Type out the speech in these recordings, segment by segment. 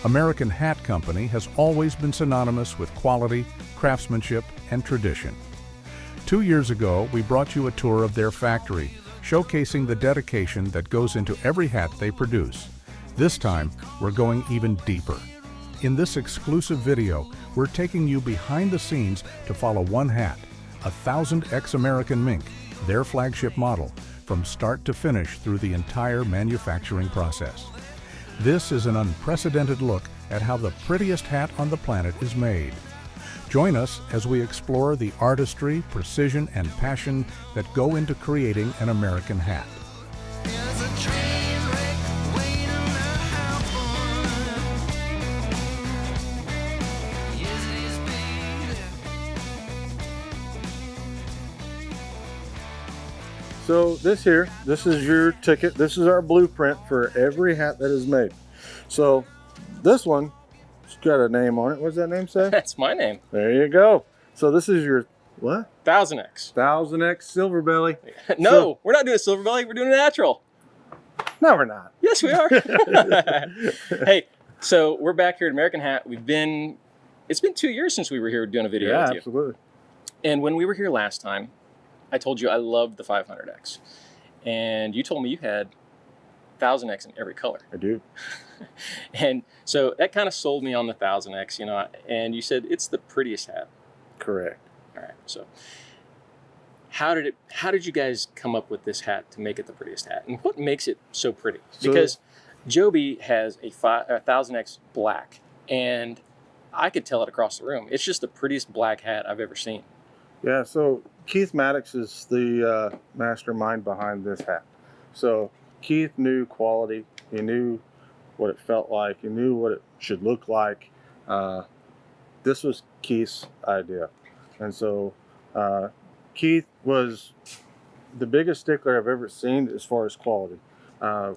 American Hat Company has always been synonymous with quality, craftsmanship, and tradition. 2 years ago, we brought you a tour of their factory, showcasing the dedication that goes into every hat they produce. This time, we're going even deeper. In this exclusive video, we're taking you behind the scenes to follow one hat, a 1000X American Mink, their flagship model, from start to finish through the entire manufacturing process. This is an unprecedented look at how the prettiest hat on the planet is made. Join us as we explore the artistry, precision, and passion that go into creating an American hat. So this is your ticket. This is our blueprint for every hat that is made. So this one, it's got a name on it. What's that name say? That's my name. There you go. So this is your, what? 1000X. 1000X silver belly. No, we're not doing a silver belly. We're doing a natural. No, we're not. Yes, we are. Hey, so we're back here at American Hat. It's been 2 years since we were here doing a video with you. Absolutely. And when we were here last time, I told you I loved the 500X. And you told me you had 1000X in every color. I do. And so that kind of sold me on the 1000X, you know, and you said it's the prettiest hat. Correct. All right. So how did you guys come up with this hat to make it the prettiest hat? And what makes it so pretty? Because Joby has a 1000X black, and I could tell it across the room. It's just the prettiest black hat I've ever seen. Yeah, so Keith Maddox is the mastermind behind this hat. So Keith knew quality. He knew what it felt like. He knew what it should look like. This was Keith's idea. And so Keith was the biggest stickler I've ever seen as far as quality,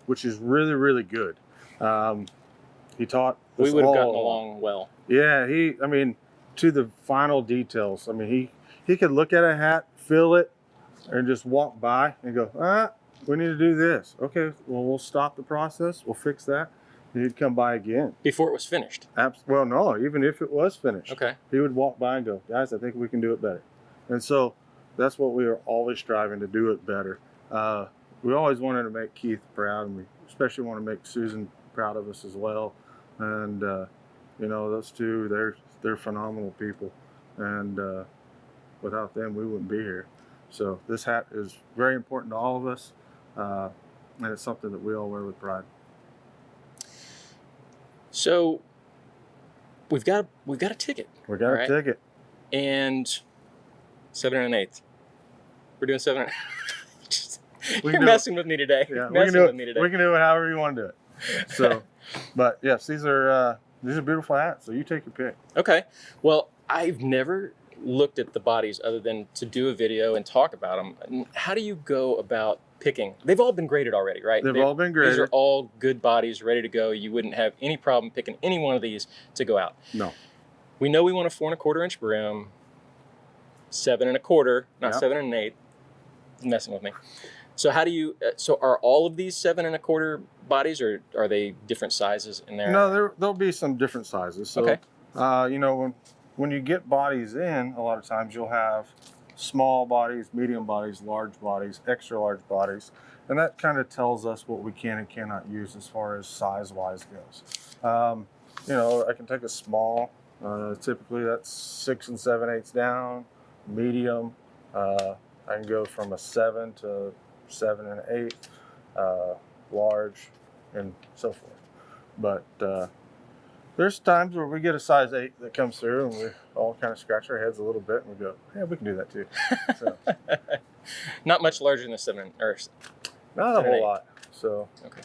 which is really, really good. He taught us we would have gotten all along well. Yeah, to the final details. I mean, he could look at a hat, feel it, and just walk by and go, we need to do this. Okay, well, we'll stop the process. We'll fix that. And he'd come by again. Before it was finished? Well, no, even if it was finished. Okay. He would walk by and go, guys, I think we can do it better. And so that's what we are always striving to do it better. We always wanted to make Keith proud, and we especially want to make Susan proud of us as well. And, you know, those two, they're phenomenal people. And without them, we wouldn't be here. So this hat is very important to all of us, and it's something that we all wear with pride. So we've got a ticket. We got a ticket. And 7 1/8. We're doing 7 You're messing with me today. Yeah, we can do it however you want to do it. So, but yes, these are beautiful hats. So you take your pick. Okay. Well, I've never looked at the bodies other than to do a video and talk about them. How do you go about picking? They've all been graded already, right? They've all been graded. These are all good bodies, ready to go. You wouldn't have any problem picking any one of these to go out. No. We know we want a 4 1/4 inch brim, 7 1/4, not 7 1/8. Messing with me. So how do you? So are all of these 7 1/4 bodies, or are they different sizes in there? No, there'll be some different sizes. So, okay. You know, when you get bodies in, a lot of times you'll have small bodies, medium bodies, large bodies, extra large bodies, and that kind of tells us what we can and cannot use as far as size-wise goes. You know, I can take a small, typically that's 6 7/8 down, medium, I can go from a 7 to 7 1/8, large, and so forth. But there's times where we get a size 8 that comes through, and we all kind of scratch our heads a little bit, and we go, yeah, we can do that too. So, not much larger than a 7 or not a whole lot. So okay.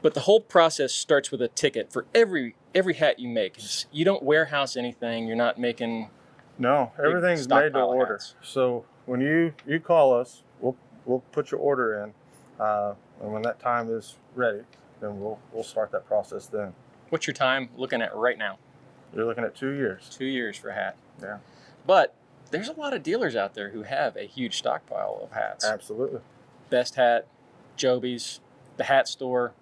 But the whole process starts with a ticket for every hat you make. You don't warehouse anything. You're not making. No, everything's made to order. Hats. So when you call us, we'll put your order in, and when that time is ready, then we'll start that process then. What's your time looking at right now? You're looking at 2 years. 2 years for a hat. Yeah. But there's a lot of dealers out there who have a huge stockpile of hats. Absolutely. Best Hat, Joby's, the Hat Store.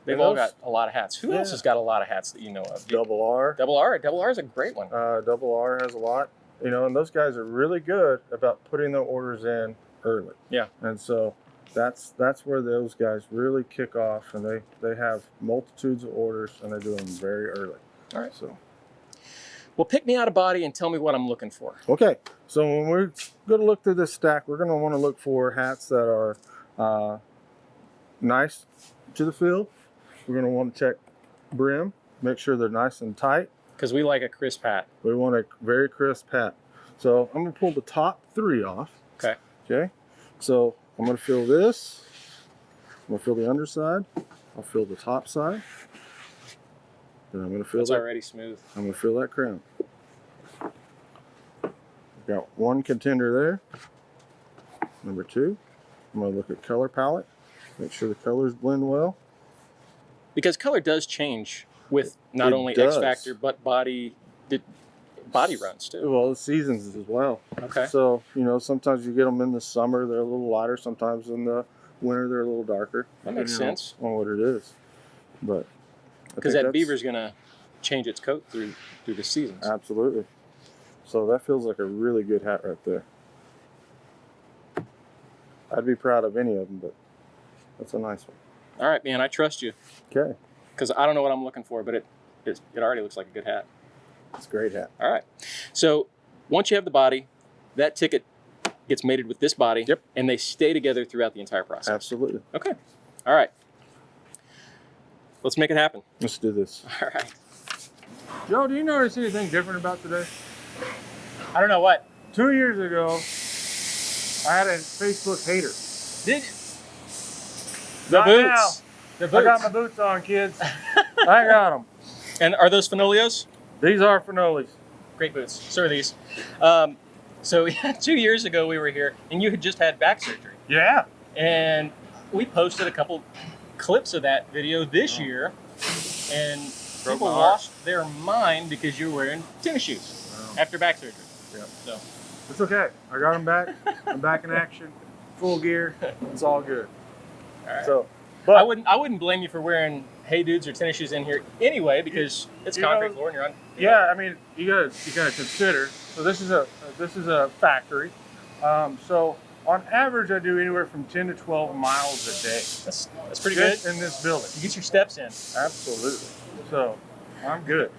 They've And all those- got a lot of hats. Who else Yeah. has got a lot of hats that you know of? Double R. Double R. Double R is a great one. Double R has a lot, you know, and those guys are really good about putting their orders in early. Yeah. And so that's where those guys really kick off, and they have multitudes of orders, and they do them very early. All right. So Well, pick me out a body and tell me what I'm looking for. okay, so when we're going to look through this stack, we're going to want to look for hats that are nice to the field. We're going to want to check brim, make sure they're nice and tight. Because we like a crisp hat. We want a very crisp hat. So I'm going to pull the top 3 off. Okay. Okay. So I'm going to fill this. I'm going to fill the underside. I'll fill the top side. Then I'm going to fill It's that. already smooth. I'm going to fill that crown. Got 1 contender there. Number 2. I'm going to look at color palette. Make sure the colors blend well. Because color does change with not It only does. X Factor, but body runs too. Well, the seasons as well. Okay. So, you know, sometimes you get them in the summer, they're a little lighter. Sometimes in the winter, they're a little darker. That makes depending sense. On what it is. But Because that beaver's going to change its coat through the seasons. Absolutely. So that feels like a really good hat right there. I'd be proud of any of them, but that's a nice one. All right, man, I trust you. Okay. Because I don't know what I'm looking for, but it already looks like a good hat. It's a great hat. All right. So once you have the body, that ticket gets mated with this body. Yep. And they stay together throughout the entire process. Absolutely. Okay. All right. Let's make it happen. Let's do this. All right. Joe, do you notice anything different about today? I don't know what. 2 years ago, I had a Facebook hater. Did Not boots. now. The I boots. got my boots on, kids. I got them. And are those Fenolios? These are Fenolis. Great boots. So are these. So 2 years ago we were here, and you had just had back surgery. Yeah. And we posted a couple clips of that video this year, and Broke people my heart. lost their mind because you were wearing tennis shoes after back surgery. Yeah. So It's okay. I got them back. I'm back in action. Full gear. It's all good. all right. So, I wouldn't blame you for wearing Hey Dudes or tennis shoes in here anyway, because it's you concrete know, floor and you're on. yeah, I mean, you gotta consider. So this is a factory. So on average, I do anywhere from 10 to 12 miles a day. That's pretty good. Just in this building. You get your steps in. Absolutely. So I'm good.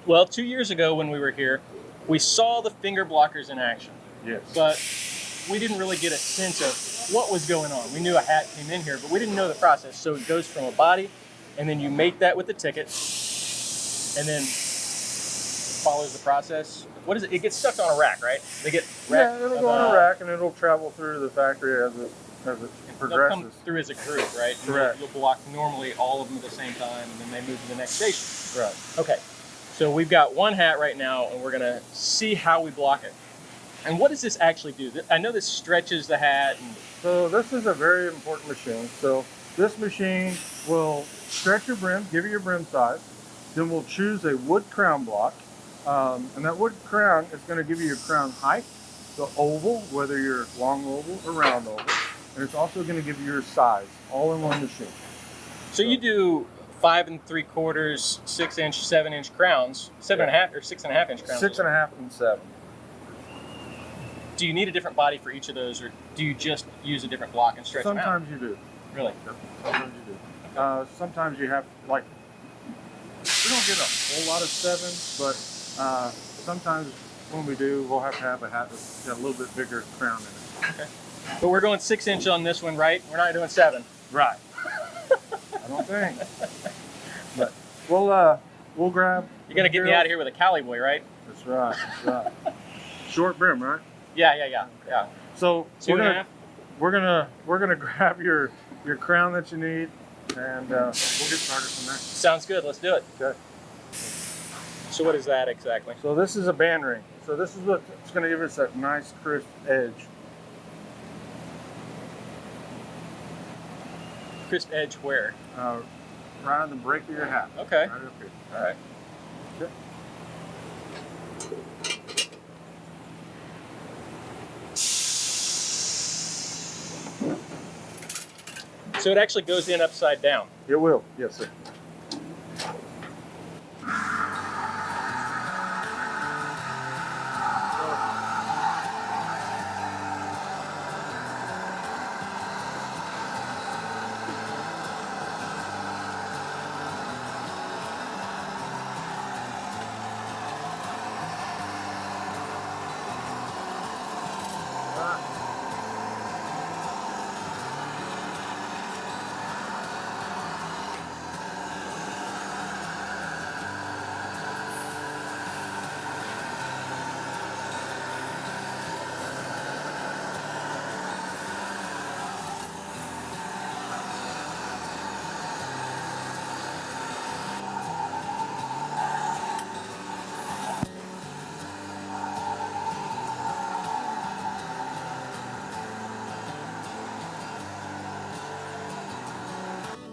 Well, 2 years ago when we were here, we saw the finger blockers in action, Yes. but we didn't really get a sense of what was going on. We knew a hat came in here, but we didn't know the process. So it goes from a body, and then you mate that with the ticket, and then follows the process. What is it? It gets stuck on a rack, right? They get rack. Yeah, it'll go on a rack and it'll travel through the factory as it They'll progresses. come through as a group, right? And Correct. You'll block normally all of them at the same time, and then they move to the next station. Right. Okay, so we've got one hat right now, and we're gonna see how we block it. And what does this actually do? I know this stretches the hat. And So this is a very important machine. So this machine will stretch your brim, give you your brim size. Then we'll choose a wood crown block. And that wood crown is going to give you your crown height, the oval, whether you're long oval or round oval. And it's also going to give you your size, all in one machine. so you do 5 3/4, 6 inch, 7 inch crowns, 7.5 or 6.5 inch crowns. 6.5 and 7. Do you need a different body for each of those, or do you just use a different block and stretch them out? Sometimes you do. Really? Sometimes you do. Sometimes you have, like, we don't get a whole lot of 7s, but sometimes when we do, we'll have to have a hat that's got a little bit bigger crown in it. Okay. But we're going 6 inch on this one, right? We're not doing 7. Right. I don't think. But we'll grab. You're gonna get me out of here with a Cowboy, right? That's right. That's right. Short brim, right? Yeah. So 2.5. we're gonna grab your crown that you need, and we'll get started from there. Sounds good. Let's do it. Okay. So what is that exactly? So this is a band ring. So this is what's going to give us that nice crisp edge. Crisp edge where? Right on the break of your hat. Okay. Right up here. All right. Okay. So it actually goes in upside down. It will, yes, sir.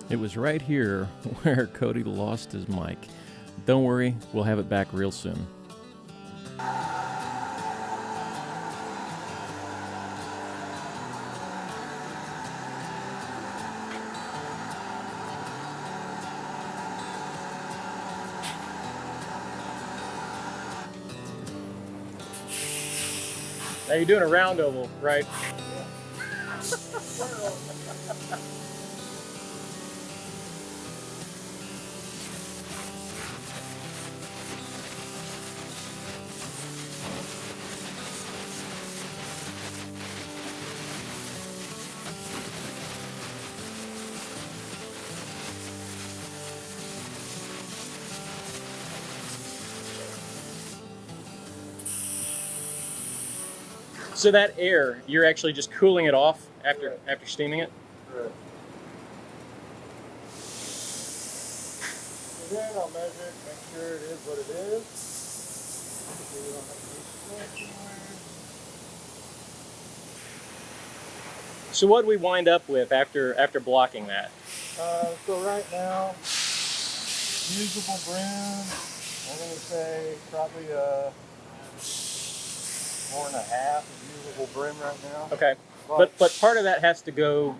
It was right here where Cody lost his mic. Don't worry, we'll have it back real soon. Now you're doing a round oval, right? So that air, you're actually just cooling it off after steaming it? Correct. And then I'll measure it, make sure it is what it is. So you don't have to be So what do we wind up with after blocking that? So right now, usable brim, I'm going to say probably 4.5 usable brim right now. Okay, but part of that has to go,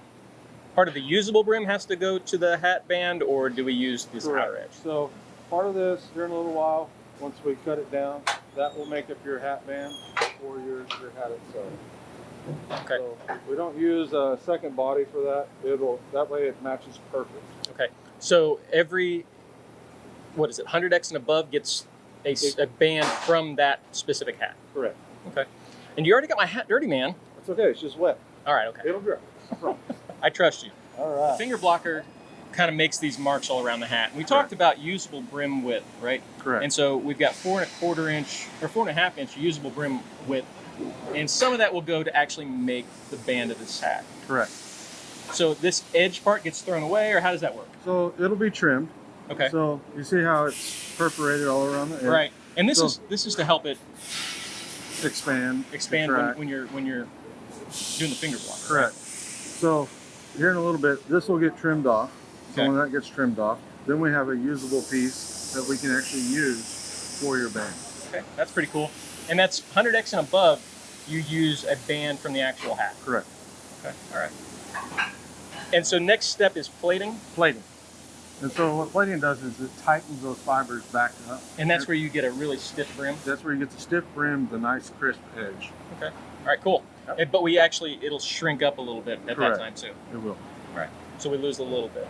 part of the usable brim has to go to the hatband, or do we use this outer edge? So part of this, here in a little while, once we cut it down, that will make up your hatband or your hat itself. Okay. So we don't use a second body for that. That way it matches perfect. Okay, so every, what is it, 100X and above gets a band from that specific hat. Correct. Okay. And you already got my hat dirty, man. It's okay, it's just wet. All right, okay. It'll dry. I trust you. All The right. finger blocker kind of makes these marks all around the hat. And we talked about usable brim width, right? Correct. And so we've got 4.25 inch or 4.5 inch usable brim width. And some of that will go to actually make the band of this hat. Correct. So this edge part gets thrown away, or how does that work? So it'll be trimmed. Okay. So you see how it's perforated all around the edge? Right. And this So- is to help it Expand expand when you're doing the finger block. Correct. So here in a little bit, this will get trimmed off. So Okay. when that gets trimmed off, then we have a usable piece that we can actually use for your band. Okay, that's pretty cool. And that's 100X and above, you use a band from the actual hat. Correct. Okay, all right. And so next step is plating, Plating. And so what plating does is it tightens those fibers back up. and that's where you get a really stiff brim. That's where you get the stiff brim, the nice crisp edge. Okay, all right, cool. Yep. But it'll shrink up a little bit at Correct. that time too. It will. All right, so we lose a little bit.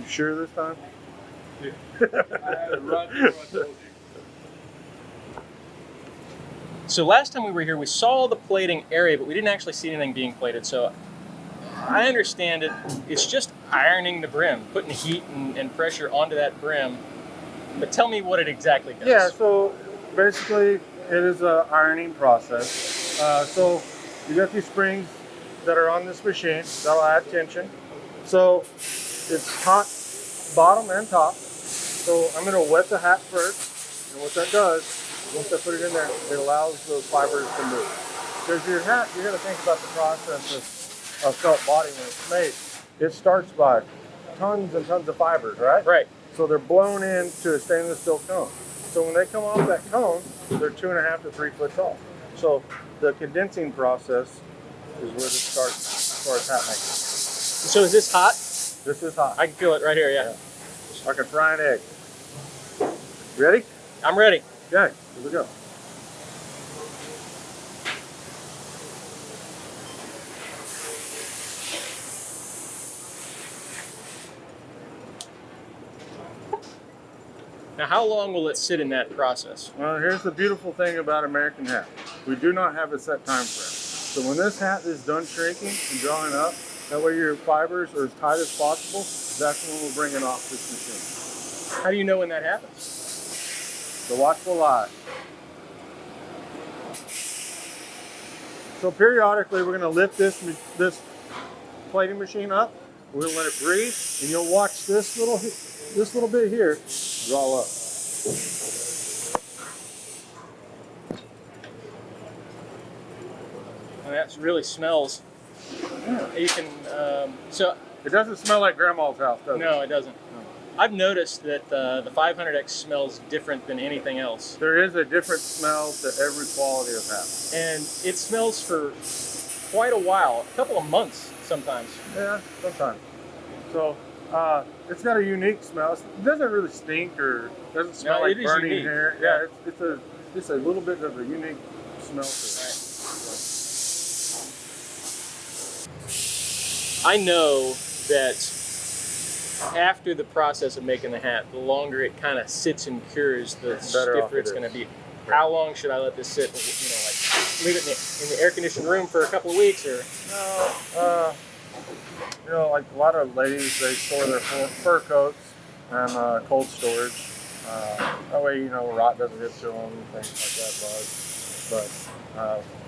You sure this time? I had it right before I told you. So last time we were here, we saw the plating area, but we didn't actually see anything being plated. So I understand it's just ironing the brim, putting heat and pressure onto that brim. But tell me what it exactly does. Yeah, so basically it is a ironing process. So you got these springs that are on this machine that'll add tension. So it's hot bottom and top. So I'm going to wet the hat first, and what that does, once I put it in there, it allows those fibers to move. Because your hat, you're going to think about the process of felt body when it's made. It starts by tons and tons of fibers, right? Right. So they're blown into a stainless steel cone. So when they come off that cone, they're 2.5 to 3 foot tall. So the condensing process is where it starts. far as hat making. So is this hot? This is hot. I can feel it right here, yeah. I can fry an egg. Ready? I'm ready. Okay, here we go. Now, how long will it sit in that process? Well, here's the beautiful thing about American hat. We do not have a set time frame. So when this hat is done shrinking and drawing up, that way your fibers are as tight as possible, that's when we'll bring it off this machine. How do you know when that happens? The watchful eye. So periodically we're going to lift this plating machine up. We're going to let it breathe, and you'll watch this little bit here draw up. And that really smells. You can, so. It doesn't smell like Grandma's house, does it? No, it doesn't. No. I've noticed that the 500X smells different than anything else. There is a different smell to every quality of hat. And it smells for quite a while, a couple of months sometimes. Yeah, sometimes. So it's got a unique smell. It doesn't really stink or doesn't smell like burning unique. hair. Yeah, it's just a little bit of a unique smell to it. Right. I know that after the process of making the hat, the longer it kind of sits and cures, the stiffer it's going to be. How long should I let this sit? Like leave it in the air-conditioned room for a couple of weeks, or? No, like a lot of ladies, they store their fur coats in cold storage. That way, rot doesn't get to them, things like that, bugs. But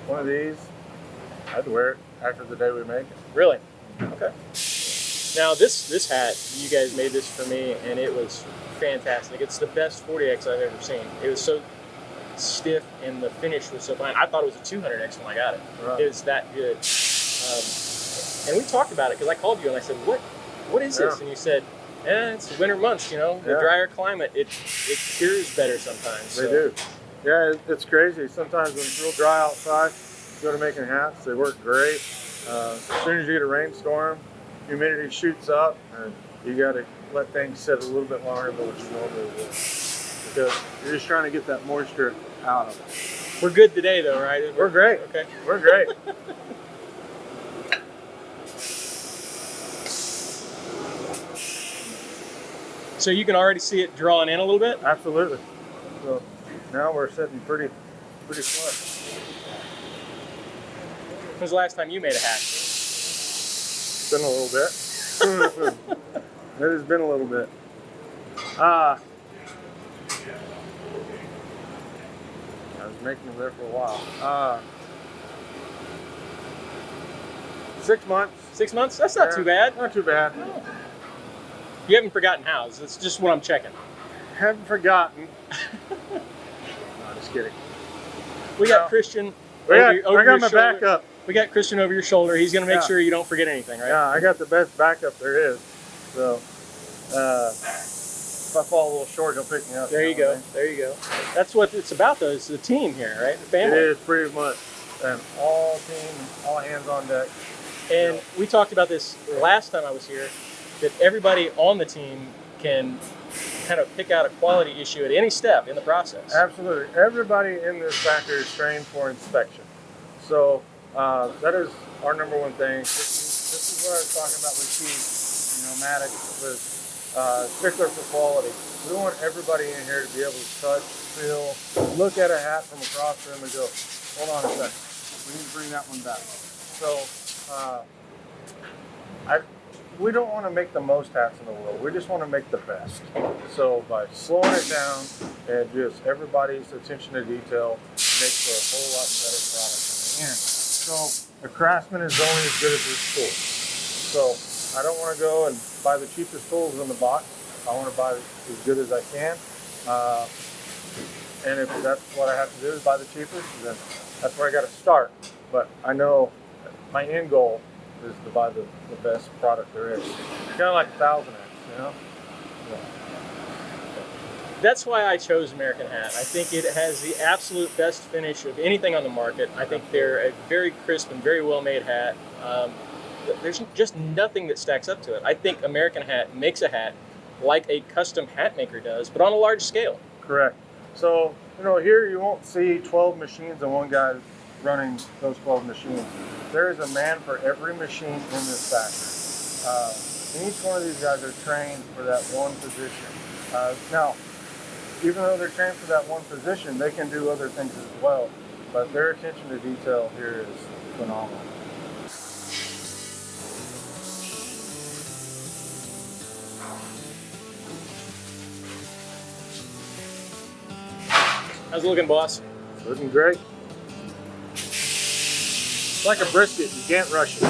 one of these, I'd wear it after the day we make it. Really? Okay. Now this hat, you guys made this for me, and it was fantastic. It's the best 40X I've ever seen. It was so stiff, and the finish was so fine. I thought it was a 200X when I got it. Right. It was that good. And we talked about it because I called you and I said, "What is this?" And you said, "It's the winter months. The drier climate, it cures better sometimes." They do. Yeah, it's crazy. Sometimes when it's real dry outside, you go to making hats. They work great. As soon as you get a rainstorm, humidity shoots up, and you got to let things sit a little bit longer than what you normally would, because you're just trying to get that moisture out of it. We're good today, though, right? We're great. Okay. We're great. So you can already see it drawing in a little bit? Absolutely. So now we're sitting pretty flush. When was the last time you made a hat? It's been a little bit. It has been a little bit. I was making them there for a while. 6 months. 6 months? That's not too bad. Not too bad. You haven't forgotten how. It's just what I'm checking. Haven't forgotten. No, just kidding. We got Christian I over got your my shoulder. backup. We got Christian over your shoulder. He's going to make sure you don't forget anything, right? Yeah, I got the best backup there is. So if I fall a little short, he'll pick me up. There you go. There you go. That's what it's about, though. It's the team here, right? The family. It is pretty much an all team, all hands on deck. And we talked about this last time I was here, that everybody on the team can kind of pick out a quality issue at any step in the process. Absolutely. Everybody in this factory is trained for inspection. So that is our number one thing. This is what I was talking about with Keith, Maddox, was stickler for quality. We want everybody in here to be able to touch, feel, look at a hat from across the room and go, hold on a second, we need to bring that one back. So we don't want to make the most hats in the world. We just want to make the best. So by slowing it down and just everybody's attention to detail makes for a whole lot better product in the end. So a craftsman is only as good as his tools. So I don't want to go and buy the cheapest tools in the box. I want to buy as good as I can. And if that's what I have to do is buy the cheapest, then that's where I got to start. But I know my end goal is to buy the best product there is. Kind of like 1000X, Yeah. That's why I chose American Hat. I think it has the absolute best finish of anything on the market. I think they're a very crisp and very well-made hat. there's just nothing that stacks up to it. I think American Hat makes a hat like a custom hat maker does, but on a large scale. Correct. So, here you won't see 12 machines and one guy running those 12 machines. There is a man for every machine in this factory. And each one of these guys are trained for that one position. Now, even though they're trained for that one position, they can do other things as well. But their attention to detail here is phenomenal. How's it looking, boss? Looking great. It's like a brisket, you can't rush it.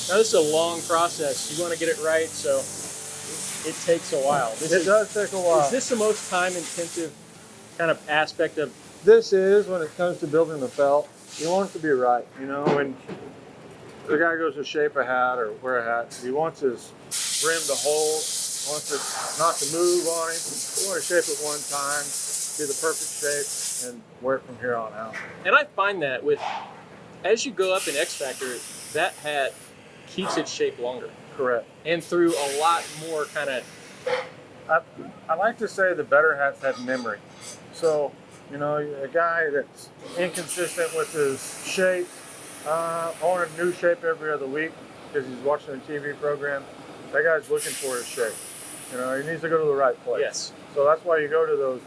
Now this is a long process. You want to get it right, so it takes a while. It does take a while. Is this the most time-intensive kind of aspect of? This is when it comes to building the felt. You want it to be right. When the guy goes to shape a hat or wear a hat, he wants his brim to hold, wants it not to move on him. You want to shape it one time, be the perfect shape, and wear it from here on out. And I find that as you go up in X Factor, that hat keeps its shape longer. Correct. And through a lot more kind of. I like to say the better hats have memory. So, a guy that's inconsistent with his shape, I want a new shape every other week because he's watching a TV program. That guy's looking for his shape. He needs to go to the right place. Yes. So that's why you go to those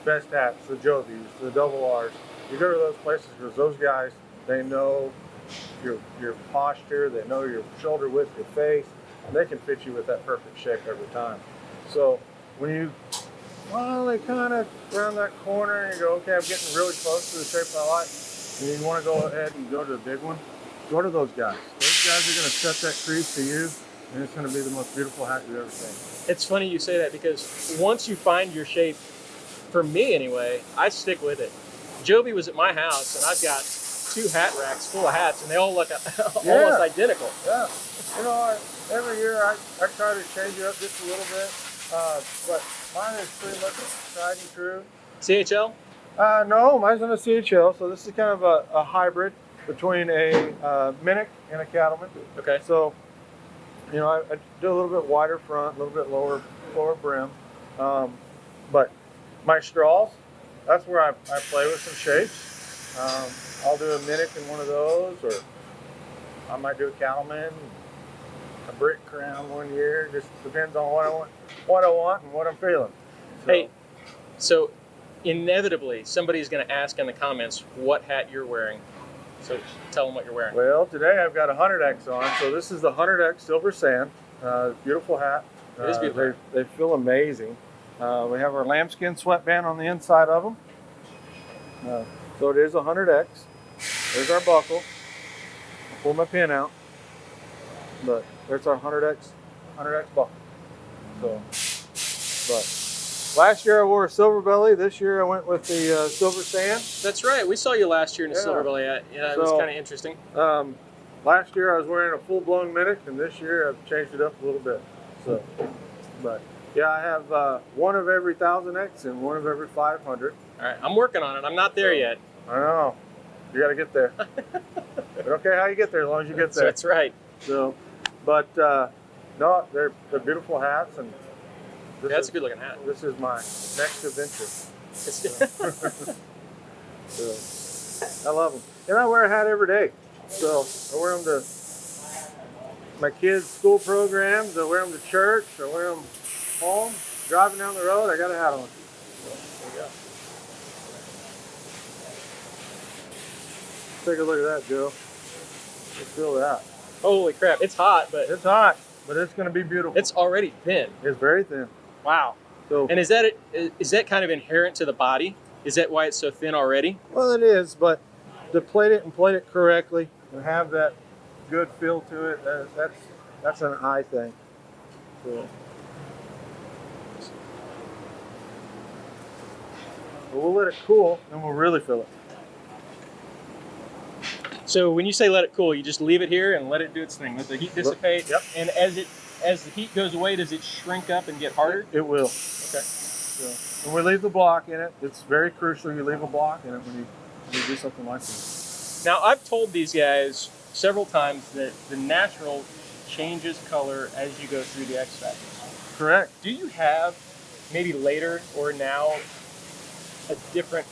best hats, the Jovies, the double R's. You go to those places because those guys, they know your posture, they know your shoulder width, your face, and they can fit you with that perfect shape every time. So when you finally kind of round that corner and you go, okay, I'm getting really close to the shape I like, and you want to go ahead and go to the big one, go to those guys. Those guys are going to set that crease to you, and it's going to be the most beautiful hat you've ever seen. It's funny you say that because once you find your shape, for me anyway, I stick with it. Joby was at my house, and I've got 2 hat racks full of hats, and they all look almost identical. Yeah. Every year I try to change it up just a little bit, but mine is pretty much tried and true. CHL? No, mine's on a CHL, so this is kind of a hybrid between a Mink and a cattleman. Okay. So, I do a little bit wider front, a little bit lower brim, but my straws, that's where I play with some shapes. I'll do a Mink in one of those, or I might do a cattleman, a brick crown one year. Just depends on what I want and what I'm feeling. So, Hey, so inevitably somebody's going to ask in the comments what hat you're wearing. So tell them what you're wearing. well, today I've got a 100X on. So this is the 100X Silver Sand. Beautiful hat. It is beautiful. They feel amazing. We have our lambskin sweatband on the inside of them. So it is a 100X. There's our buckle. I'll pull my pin out. But there's our 100X buckle. So, but last year I wore a silver belly. This year I went with the silver sand. That's right. We saw you last year in a Yeah. silver belly hat. Yeah, it was So, kind of interesting. Last year I was wearing a full-blown Mink, and this year I've changed it up a little bit. So, but yeah, I have one of every 1000X and one of every 500. All right, I'm working on it. I'm not there yet. I know. You got to get there. But okay, how you get there, as long as you get there. That's right. So, but no, they're beautiful hats, and Yeah, that's a good looking hat. This is my next adventure. So, I love them, and I wear a hat every day. So I wear them to my kids' school programs. I wear them to church. I wear them home. Driving down the road, I got a hat on. So, there you go. Take a look at that, Joe. Let's feel that. Holy crap, it's hot, but It's hot, but it's going to be beautiful. it's already thin. It's very thin. Wow. So And is that kind of inherent to the body? Is that why it's so thin already? Well, it is, but to plate it and plate it correctly and have that good feel to it, that's an eye thing. So, but we'll let it cool, and we'll really fill it. So when you say let it cool, you just leave it here and let it do its thing. Let the heat dissipate. Yep. And as the heat goes away, does it shrink up and get harder? It will. Okay. So, and we leave the block in it. It's very crucial you leave a block in it when you do something like this. Now, I've told these guys several times that the natural changes color as you go through the X factors. Correct. Do you have, maybe later or now, a different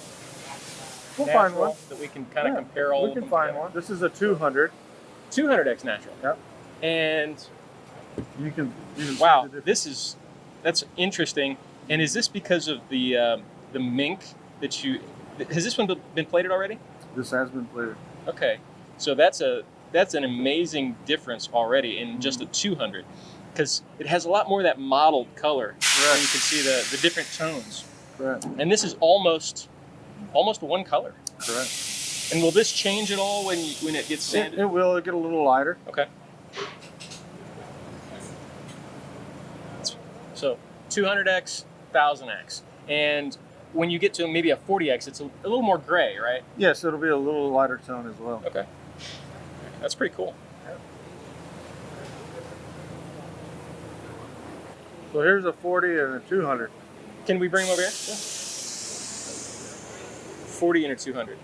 We'll find natural one. that we can kind of compare all We of can them find together? one. This is a 200. 200X natural. Yep. And You can wow, see the difference. that's interesting. And is this because of the mink that you? Has this one been plated already? This has been plated. Okay, so that's an amazing difference already in just a 200, because it has a lot more of that mottled color. Where you can see the different tones. Correct. And this is almost one color. Correct. And will this change at all when it gets sanded? It will get a little lighter. Okay. So 200X, 1000X, and when you get to maybe a 40X, it's a little more gray, right? Yes, it'll be a little lighter tone as well. Okay. That's pretty cool. So here's a 40 and a 200. Can we bring them over here? Yeah. 40 and a 200.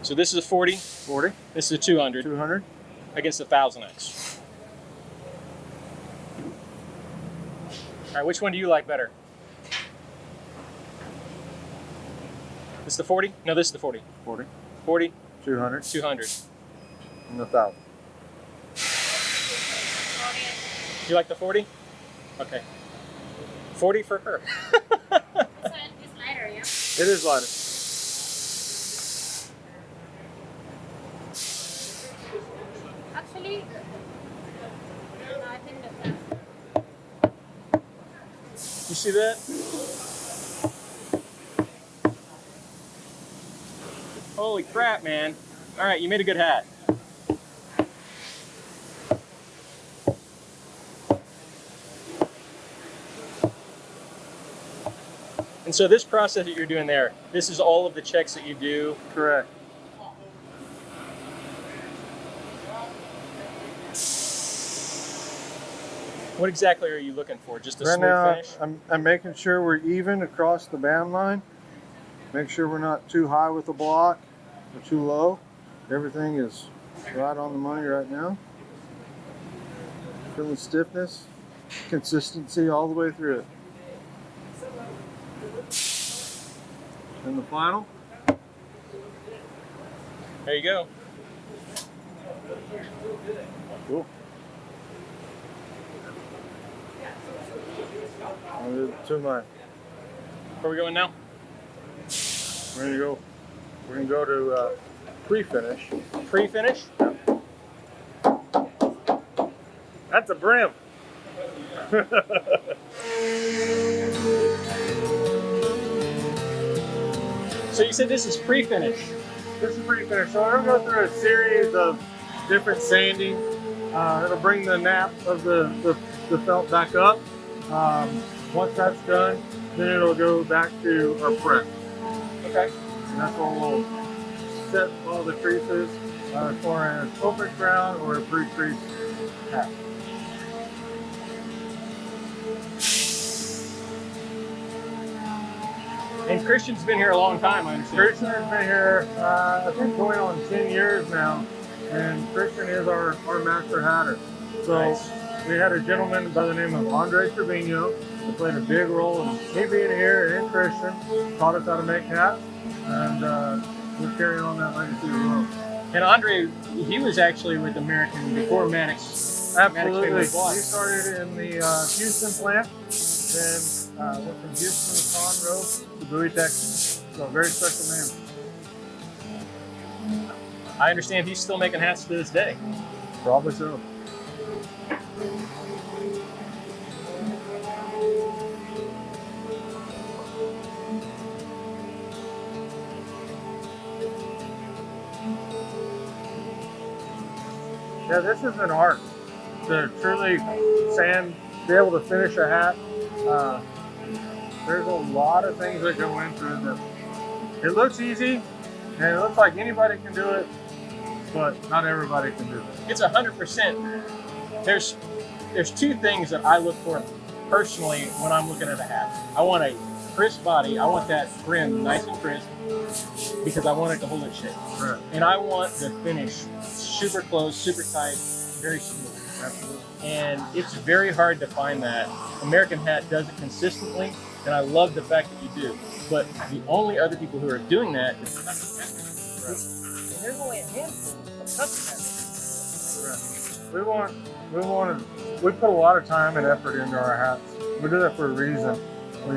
So this is a 40. 40, This is a 200 200. against a 1000X. All right, which one do you like better? This is the 40? No, this is the 40. 40, 40, 200, 200. and 1,000. You like the 40? Okay. 40 for her. So it's lighter, yeah? It is lighter. Actually, no, I think that's You see that? Holy crap, man. All right, you made a good hat. And so this process that you're doing there, this is all of the checks that you do. Correct. What exactly are you looking for? Just a Right smooth now, finish? I'm making sure we're even across the band line. Make sure we're not too high with the block or too low. Everything is right on the money right now. Feeling stiffness, consistency all the way through it. And the final. There you go. Cool. I'll do it to mine. Where are we going now? We're gonna go. We're gonna go to pre-finish. Pre-finish? That's a brim. So you said this is pre-finish. This is pre-finish. So we're gonna go through a series of different sanding. It'll bring the nap of the felt back up. Once that's done, then it'll go back to our prep. Okay. And that's when we'll set all the creases as far as open crown or a pre-crease hat. And Christian's been here a long time, I understand. Christian has been here, I think going on 10 years now, and Christian is our master hatter. So Nice. we had a gentleman by the name of Andre Trevino who played a big role in me being here and Christian, taught us how to make hats, and we're carrying on that legacy as well. And Andre, he was actually with American before Maddox. Absolutely. Maddox He bought. started in the Houston plant, then went from Houston to Conroe to Bowie, Texas. So a very special man. I understand he's still making hats to this day. Probably so. Yeah, this is an art to truly be able to finish a hat. There's a lot of things that go into it. It looks easy, and it looks like anybody can do it, but not everybody can do it. It's 100%. There's two things that I look for personally when I'm looking at a hat. I want a crisp body. I want that brim nice and crisp because I want it to hold its shape. Right. And I want the finish super close, super tight, very smooth. Absolutely. And it's very hard to find that. American Hat does it consistently, and I love the fact that you do. But the only other people who are doing that is custom hat. Right. And there's only a handful of custom hats. Right. We put a lot of time and effort into our hats. We do that for a reason. We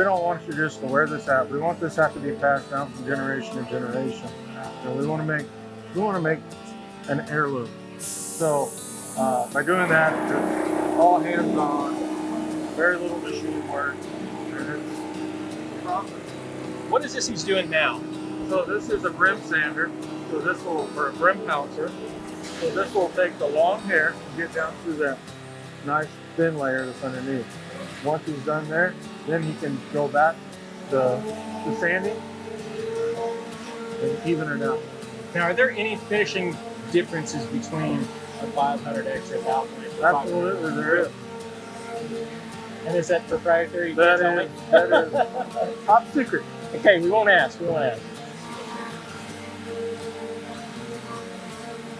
don't want you just to wear this hat. We want this hat to be passed down from generation to generation. We want to make an heirloom. So by doing that, it's all hands on, very little machine work, and it's process. What is this he's doing now? So this is a brim sander. Or a brim pouncer. So this will take the long hair and get down through that nice thin layer that's underneath. Once he's done there, then he can go back to sanding and even it out. Now, are there any finishing differences between a 500X or a 1000X? Absolutely, there is. And is that proprietary? You That can't is top secret. Okay, we won't ask.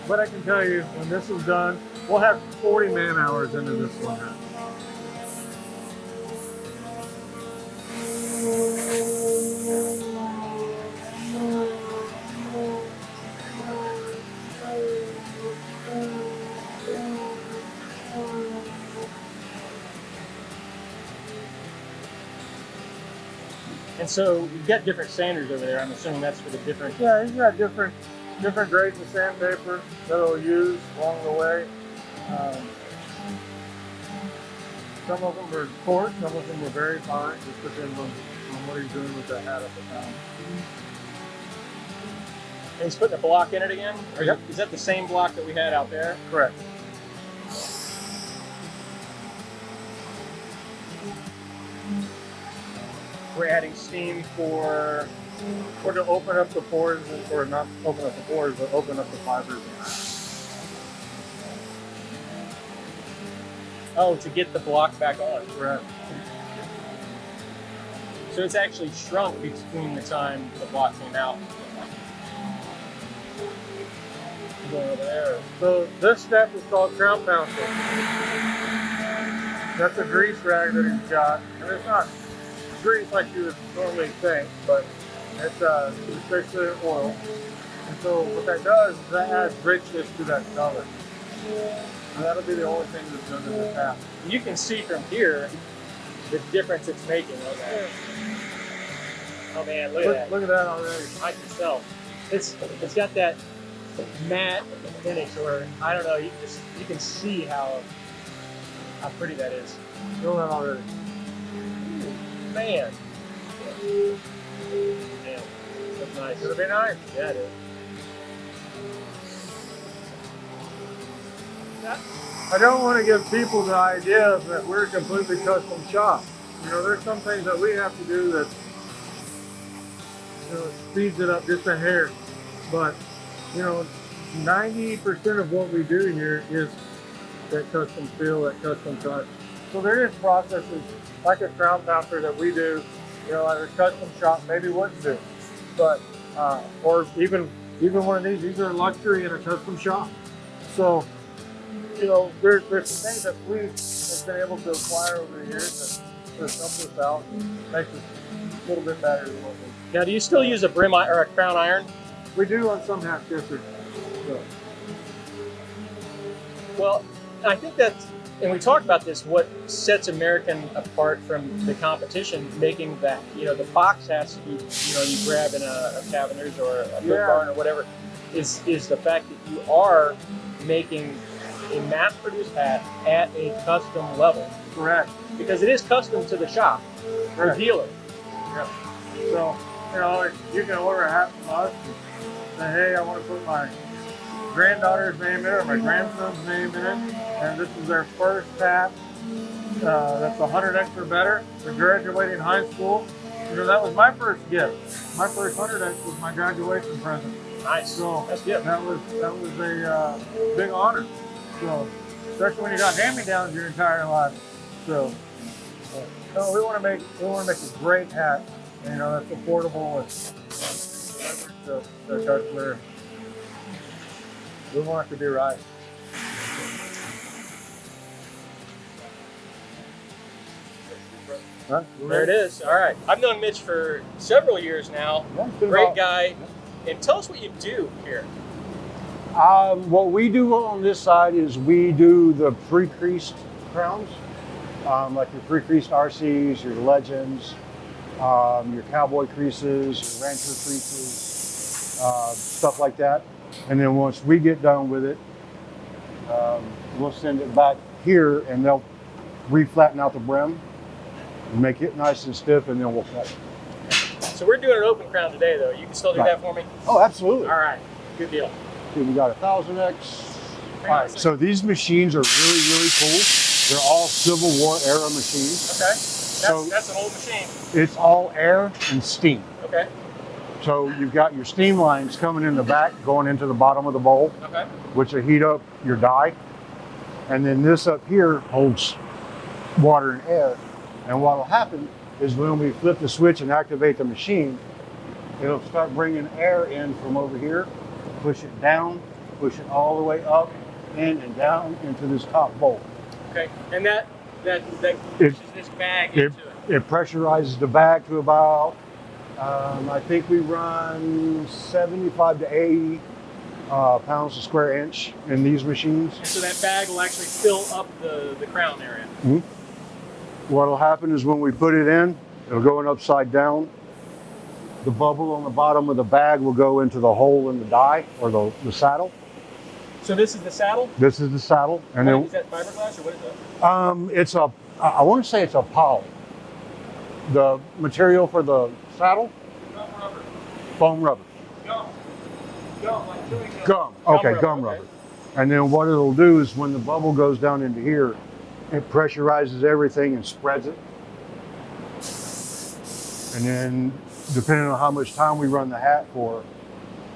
But I can tell you, when this is done, we'll have 40 man hours into this one. And so you've got different sanders over there. I'm assuming that's for the different. Yeah, he's got different grades of sandpaper that he'll use along the way. Some of them are coarse, some of them are very fine. Just depends on what he's doing with the hat at the time. And he's putting a block in it again? Or Yep. is that the same block that we had out there? Correct. We're adding steam for. Or to open up the pores, or not open up the pores, but open up the fibers. Oh, to get the block back on. Correct. So it's actually shrunk between the time the block came out. Going over there. So this step is called crown pouncing. That's a grease rag that he's got, and it's not grease like you would normally think, but it's basically oil. And so what that does is that adds richness to that color. And that'll be the only thing that's done in this hat. You can see from here the difference it's making on that. Oh man, look at that. Look at that already. I can tell. It's got that matte finish, or I don't know. You can see how pretty that is. Feel that already. Man. Damn. That's nice. It'll be nice. Yeah, it is. I don't want to give people the idea that we're a completely custom shop. There's some things that we have to do that speeds it up just a hair. But 90% of what we do here is that custom feel, that custom touch. So there is processes like a crown pouncer that we do, at a custom shop maybe wouldn't do. But or even one of these are luxury in a custom shop. So there's some things that we have been able to acquire over the years that helps us out and makes us a little bit better than what we. Now, do you still use a brim or a crown iron? We do on some hats, yes, sir. So. Well, I think that's, and we talked about this, what sets American apart from the competition, making that, the box hats you grab in a Cavender's or a Book Barn or whatever, is the fact that you are making a mass-produced hat at a custom level. Correct. Because it is custom to the shop, the dealer. Yep. So, you can order a hat from us and say, hey, I want to put my granddaughter's name in it, or my grandson's name in it, and this is their first hat. That's 100X or better. They're graduating high school. You know, that was my first gift. My first 100X was my graduation present. Nice. So That's good. that was a big honor. So especially when you got hand-me-downs your entire life. So no, we want to make a great hat. You know, that's affordable and the customer. We want it to be right. Huh? There it is. All right. I've known Mitch for several years now. Yeah, it's been Great about- guy. And tell us what you do here. What we do on this side is we do the pre-creased crowns, like your pre-creased RCs, your Legends, your Cowboy creases, your Rancher creases, stuff like that. And then once we get done with it, we'll send it back here and they'll re-flatten out the brim, make it nice and stiff, and then we'll cut it. So we're doing an open crown today, though. You can still do Right. that for me? Oh, absolutely. All right. Good deal. Okay, we got a 1000X. Hang All on a right, second. so these machines are really, really cool. They're all Civil War era machines. Okay. That's an old machine. It's all air and steam. Okay. So you've got your steam lines coming in the back, going into the bottom of the bowl, Okay. which will heat up your dye. And then this up here holds water and air. And what will happen is when we flip the switch and activate the machine, it'll start bringing air in from over here, push it down, push it all the way up, in and down into this top bowl. Okay. And that pushes this bag It, into it. it pressurizes the bag to about, I think we run 75 to 80 pounds a square inch in these machines. And so that bag will actually fill up the crown area. What'll happen is when we put it in, it'll go in upside down. The bubble on the bottom of the bag will go into the hole in the die or the saddle. So this is the saddle? This is the saddle, and Is that fiberglass or what is that? it's a. I want to say it's a poly. The material for the saddle, Gum rubber. foam rubber, Gum. Gum, like chewing gum. gum. Okay, gum okay. rubber. And then what it'll do is when the bubble goes down into here, it pressurizes everything and spreads it. And then depending on how much time we run the hat for,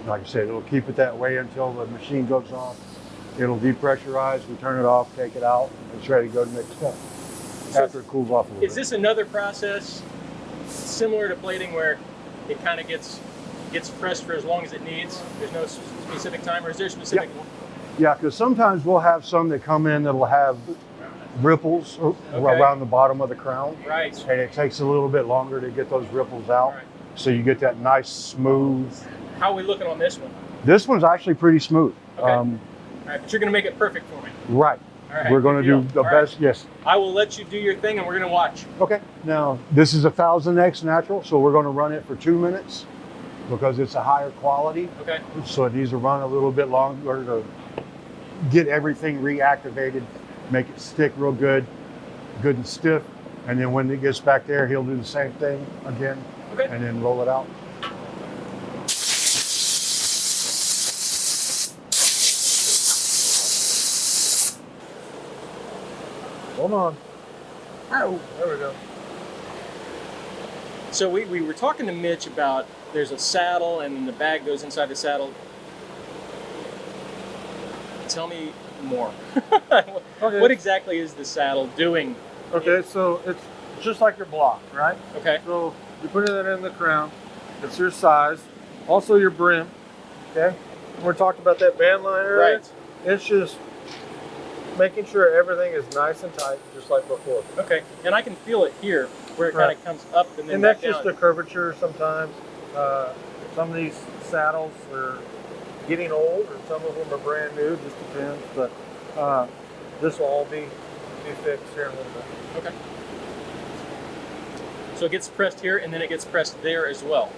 like I said, it'll keep it that way until the machine goes off. It'll depressurize, we turn it off, take it out, and it's ready to go to the next step. After it cools off a little Is this another process similar to plating where it kind of gets pressed for as long as it needs? There's no specific time, or is there a specific? Yeah, because sometimes we'll have some that come in that'll have ripples around the bottom of the crown. Right. And it takes a little bit longer to get those ripples out. Right. So you get that nice smooth. How are we looking on this one? This one's actually pretty smooth. Okay. All right, but you're going to make it perfect for me. Right. All right, We're going to good do deal. the All right. best. Yes. I will let you do your thing, and we're going to watch. Okay. Now, this is a 1000X natural, so we're going to run it for 2 minutes because it's a higher quality. Okay. So it needs to run a little bit longer to get everything reactivated, make it stick real good and stiff. And then when it gets back there, he'll do the same thing again Okay. and then roll it out. Hold on. Oh, there we go. So we were talking to Mitch about there's a saddle, and then the bag goes inside the saddle. Tell me more. Okay. What exactly is the saddle doing? Okay, so it's just like your block, right? Okay. So you put it in the crown. It's your size. Also your brim. Okay. We talked about that band line earlier. Right. It's just making sure everything is nice and tight, just like before. Okay. And I can feel it here, where it Right. kind of comes up and then And back that's down. just a curvature sometimes. Some of these saddles are getting old, or some of them are brand new. Just depends. But this will all be fixed here in a little bit. Okay. So it gets pressed here, and then it gets pressed there as well.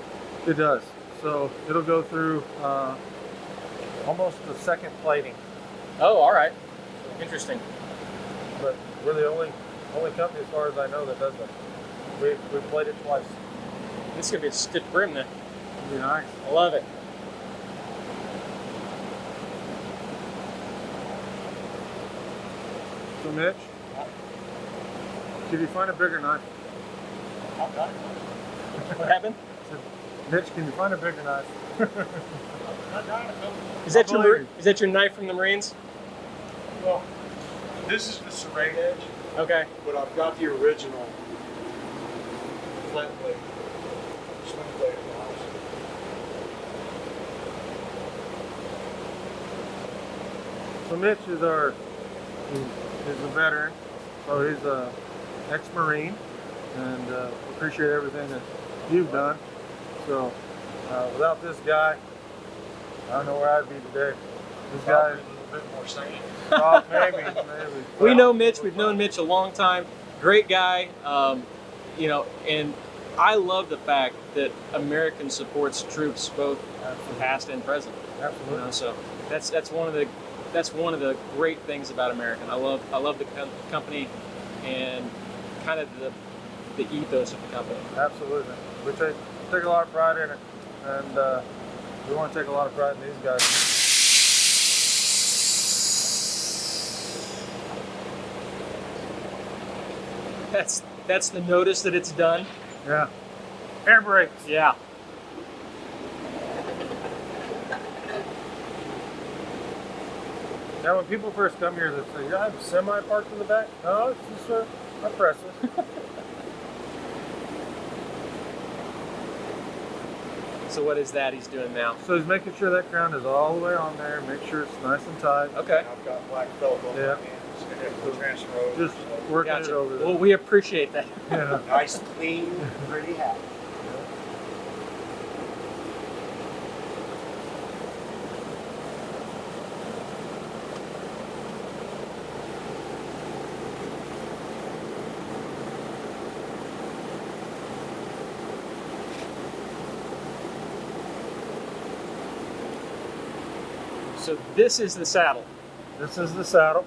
It does. So it'll go through almost the second plating. Oh, all right. Interesting. But we're the only company, as far as I know, that does that. We played it twice. This is gonna be a stiff brim then. It'd be nice. I love it. So Mitch, can you find a bigger knife? What happened? Mitch, can you find a bigger knife? Is that your knife from the Marines? Well, this is the serrated edge, Okay. but I've got the original flat blade, swing blade of the house. So Mitch is he's a veteran, so he's a ex-Marine, and appreciate everything that you've done. So without this guy, I don't know where I'd be today. This guy, A little bit more sane. oh, maybe. We know Mitch. We've known Mitch a long time. Great guy. You know, and I love the fact that American supports troops both past and present. Absolutely. You know, so that's one of the great things about American. I love the company and kind of the ethos of the company. Absolutely. We take a lot of pride in it, and we want to take a lot of pride in these guys. That's the notice that it's done. Yeah. Air brakes. Yeah. Now, when people first come here, they say, "You have a semi parked in the back?" No, it's just a presses. So what is that he's doing now? So he's making sure that crown is all the way on there. Make sure it's nice and tight. Okay. I've got black felt on Yeah. my hands, and it will transfer over. Just working it Gotcha. over there. Well, we appreciate that. Yeah. Nice, clean, pretty hat. So this is the saddle. This is the saddle.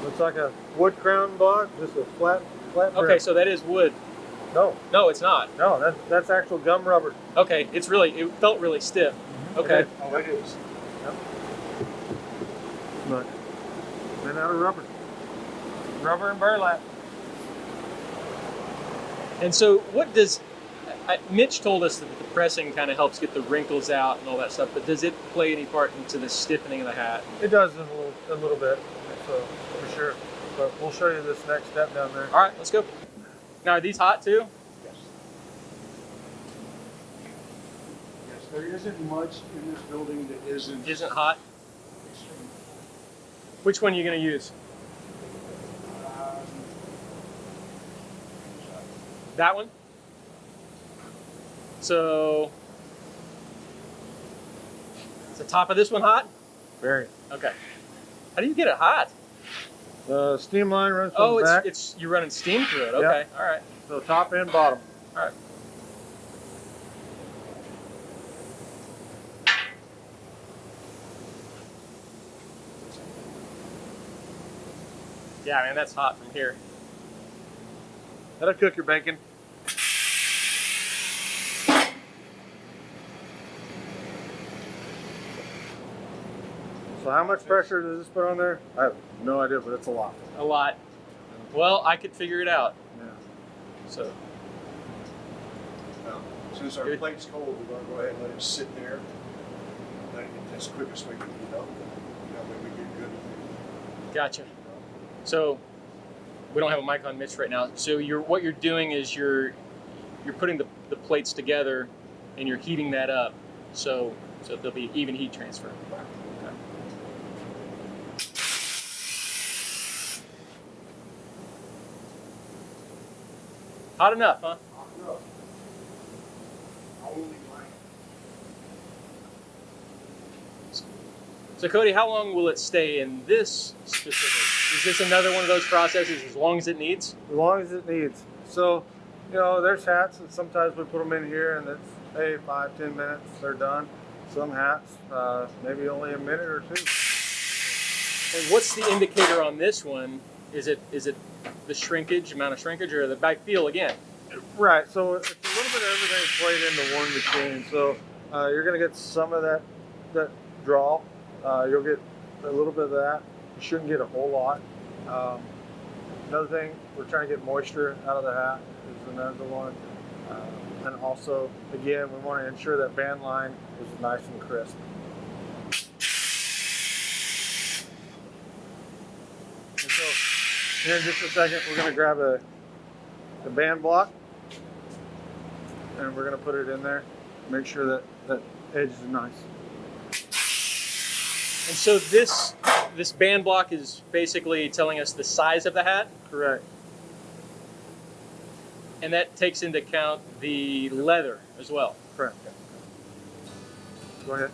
Looks like a wood crown block, just a flat brim. Okay, so that is wood. No, No, it's not. that's actual gum rubber. Okay, it felt really stiff. Okay. Oh, it is. Look, made out of rubber. Rubber and burlap. And so what does Mitch told us that the pressing kind of helps get the wrinkles out and all that stuff, but does it play any part into the stiffening of the hat? It does a little bit, so for sure. But we'll show you this next step down there. All right, let's go. Now, are these hot too? Yes. Yes, there isn't much in this building that Isn't hot? Which one are you going to use? That one? So, is the top of this one hot? Very. Okay. How do you get it hot? The steam line runs from Oh, the back. it's you're running steam through it. Okay, all right. So top and bottom. All right. Yeah, man, that's hot from here. That'll cook your bacon. So how much pressure does this put on there? I have no idea, but it's a lot. A lot. Well, I could figure it out. Yeah. So, Now, since our Good. plate's cold, we're going to go ahead and let it sit there. Let it get as quick as we can heat up. That way we get good. gotcha. So, we don't have a mic on Mitch right now. So what you're doing is you're putting the plates together and you're heating that up. So there'll be even heat transfer. Okay. Hot enough, huh? No. Only mine. So Cody, how long will it stay in this specific? Is this another one of those processes as long as it needs? As long as it needs. So, you know, there's hats that sometimes we put them in here and it's, hey, 5-10 minutes, they're done. Some hats, maybe only a minute or two. And what's the indicator on this one? Is it the shrinkage, amount of shrinkage, or the back feel again? Right, so it's a little bit of everything played into one machine. So you're gonna get some of that draw. You'll get a little bit of that. You shouldn't get a whole lot. Another thing, we're trying to get moisture out of the hat is another one. And also, again, we want to ensure that band line is nice and crisp. And so, here in just a second, we're going to grab the band block, and we're going to put it in there. Make sure that that edge is nice. And so this band block is basically telling us the size of the hat? Correct. And that takes into account the leather as well. Correct. Go ahead.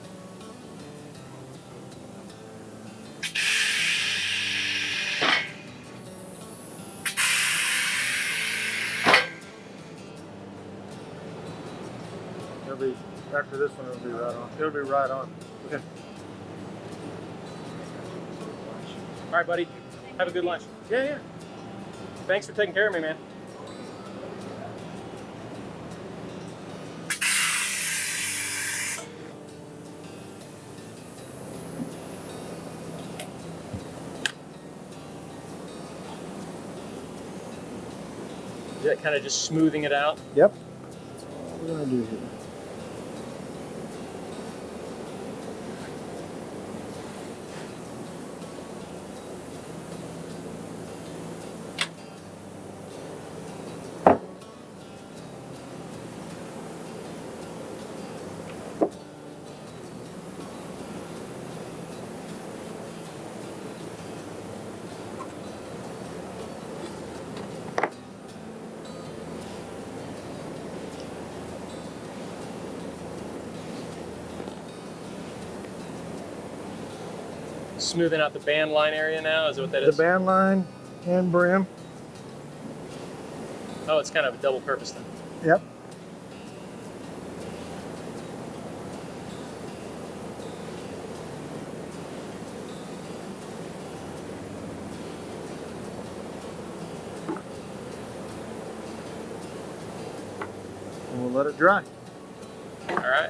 It'll be, after this one, it'll be right on. It'll be right on. Okay. All right, buddy. Have a good lunch. Yeah. Thanks for taking care of me, man. Is that kind of just smoothing it out? Yep. That's what we're gonna do here. Smoothing out the band line area now? Is that what that The is? band line and brim. Oh, it's kind of a double purpose then. Yep. And we'll let it dry. All right.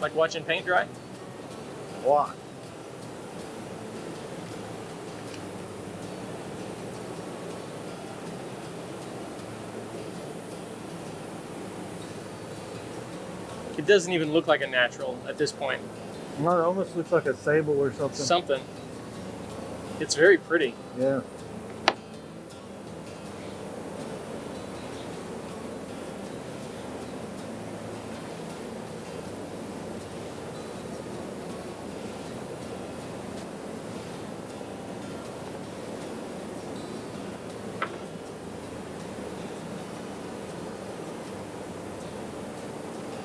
Like watching paint dry? A lot. It doesn't even look like a natural at this point. No, it almost looks like a sable or something. Something. It's very pretty. Yeah.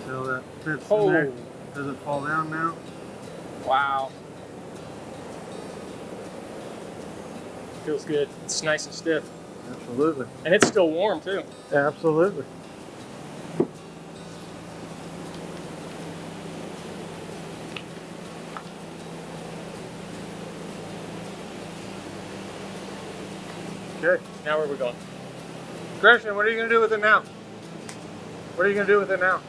So that fits in there. Does it fall down now? Wow. Feels good. It's nice and stiff. Absolutely. And it's still warm too. Absolutely. Okay. Now where are we going? Christian, what are you going to do with it now? What are you going to do with it now?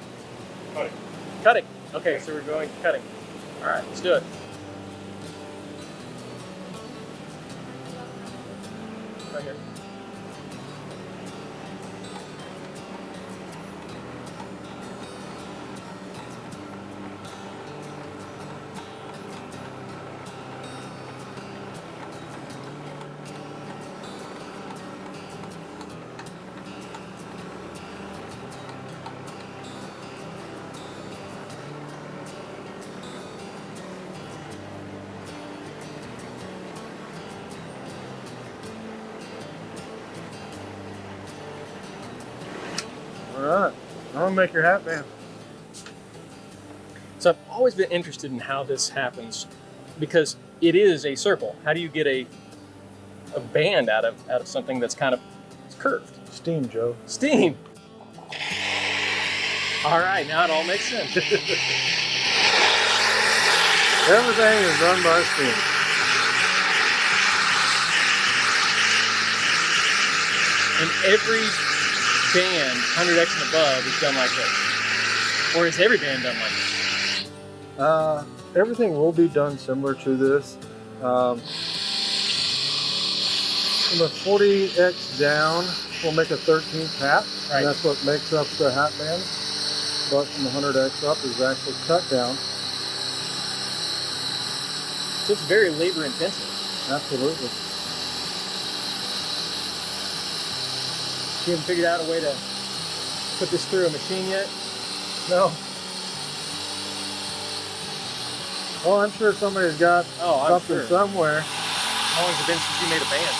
Cutting. Okay, so we're going cutting. All right, let's do it. Right here. All right. I'm going to make your hat band. So I've always been interested in how this happens because it is a circle. How do you get a band out of something that's kind of curved? Steam, Joe. Steam. All right, now it all makes sense. Everything is done by steam. And every band 100X and above is done like this. Or is every band done like this? Everything will be done similar to this. From a 40x down, we'll make a 13th hat. Right. And that's what makes up the hat band. But from the 100x up is actually cut down. So it's very labor intensive. Absolutely. You haven't figured out a way to put this through a machine yet? No. Well, I'm sure somebody's got I'm something sure. somewhere. How long has it been since you made a band?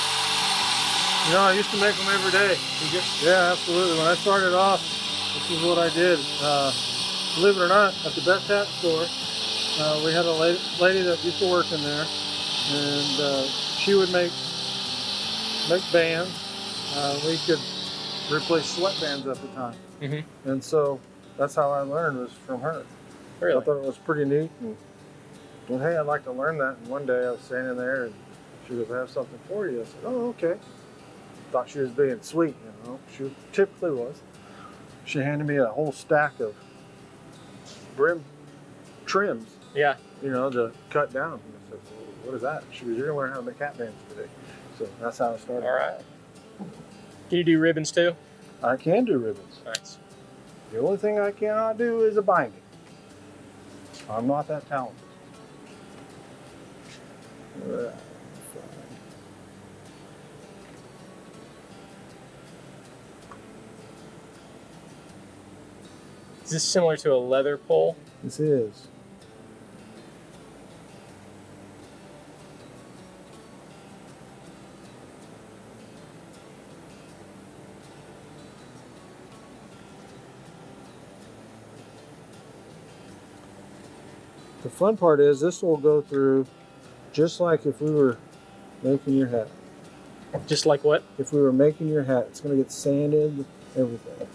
You know, I used to make them every day. Yeah, absolutely. When I started off, this is what I did. Believe it or not, at the Best Hat store, we had a lady that used to work in there, and she would make bands. We could replace sweatbands at the time. Mm-hmm. And so that's how I learned, was from her. Really? I thought it was pretty neat. And well, hey, I'd like to learn that. And one day I was standing there and she goes, I have something for you. I said, oh, okay. Thought she was being sweet, you know. She typically was. She handed me a whole stack of brim trims, Yeah. you know, to cut down. And I said, well, what is that? She goes, you're going to learn how to make hat bands today. So that's how it started. All right. Can you do ribbons too? I can do ribbons. Nice. The only thing I cannot do is a binding. I'm not that talented. Is this similar to a leather pole? This is. The fun part is this will go through just like if we were making your hat. Just like what? If we were making your hat, it's going to get sanded, everything.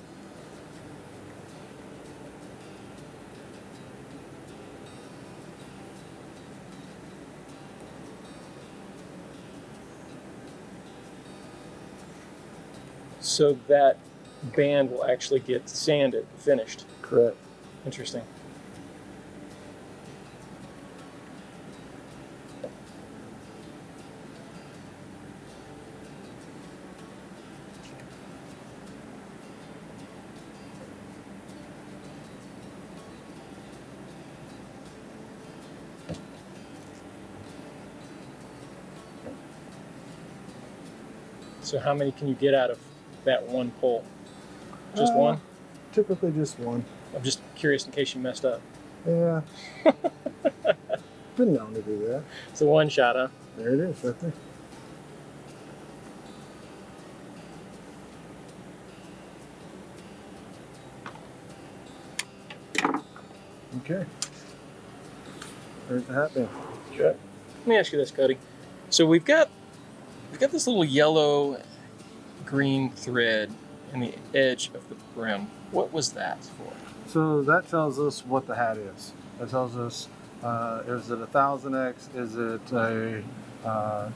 So that band will actually get sanded, finished. Correct. Interesting. So how many can you get out of that one pole? Just one? Typically just one. I'm just curious in case you messed up. Yeah. Been known to do that. It's a one shot, huh? There it is, right there. Okay. There's the hat band. Good. Let me ask you this, Cody. So we've got this little yellow green thread in the edge of the brim. What was that for? So that tells us what the hat is. That tells us, is it a 1000X? Is it a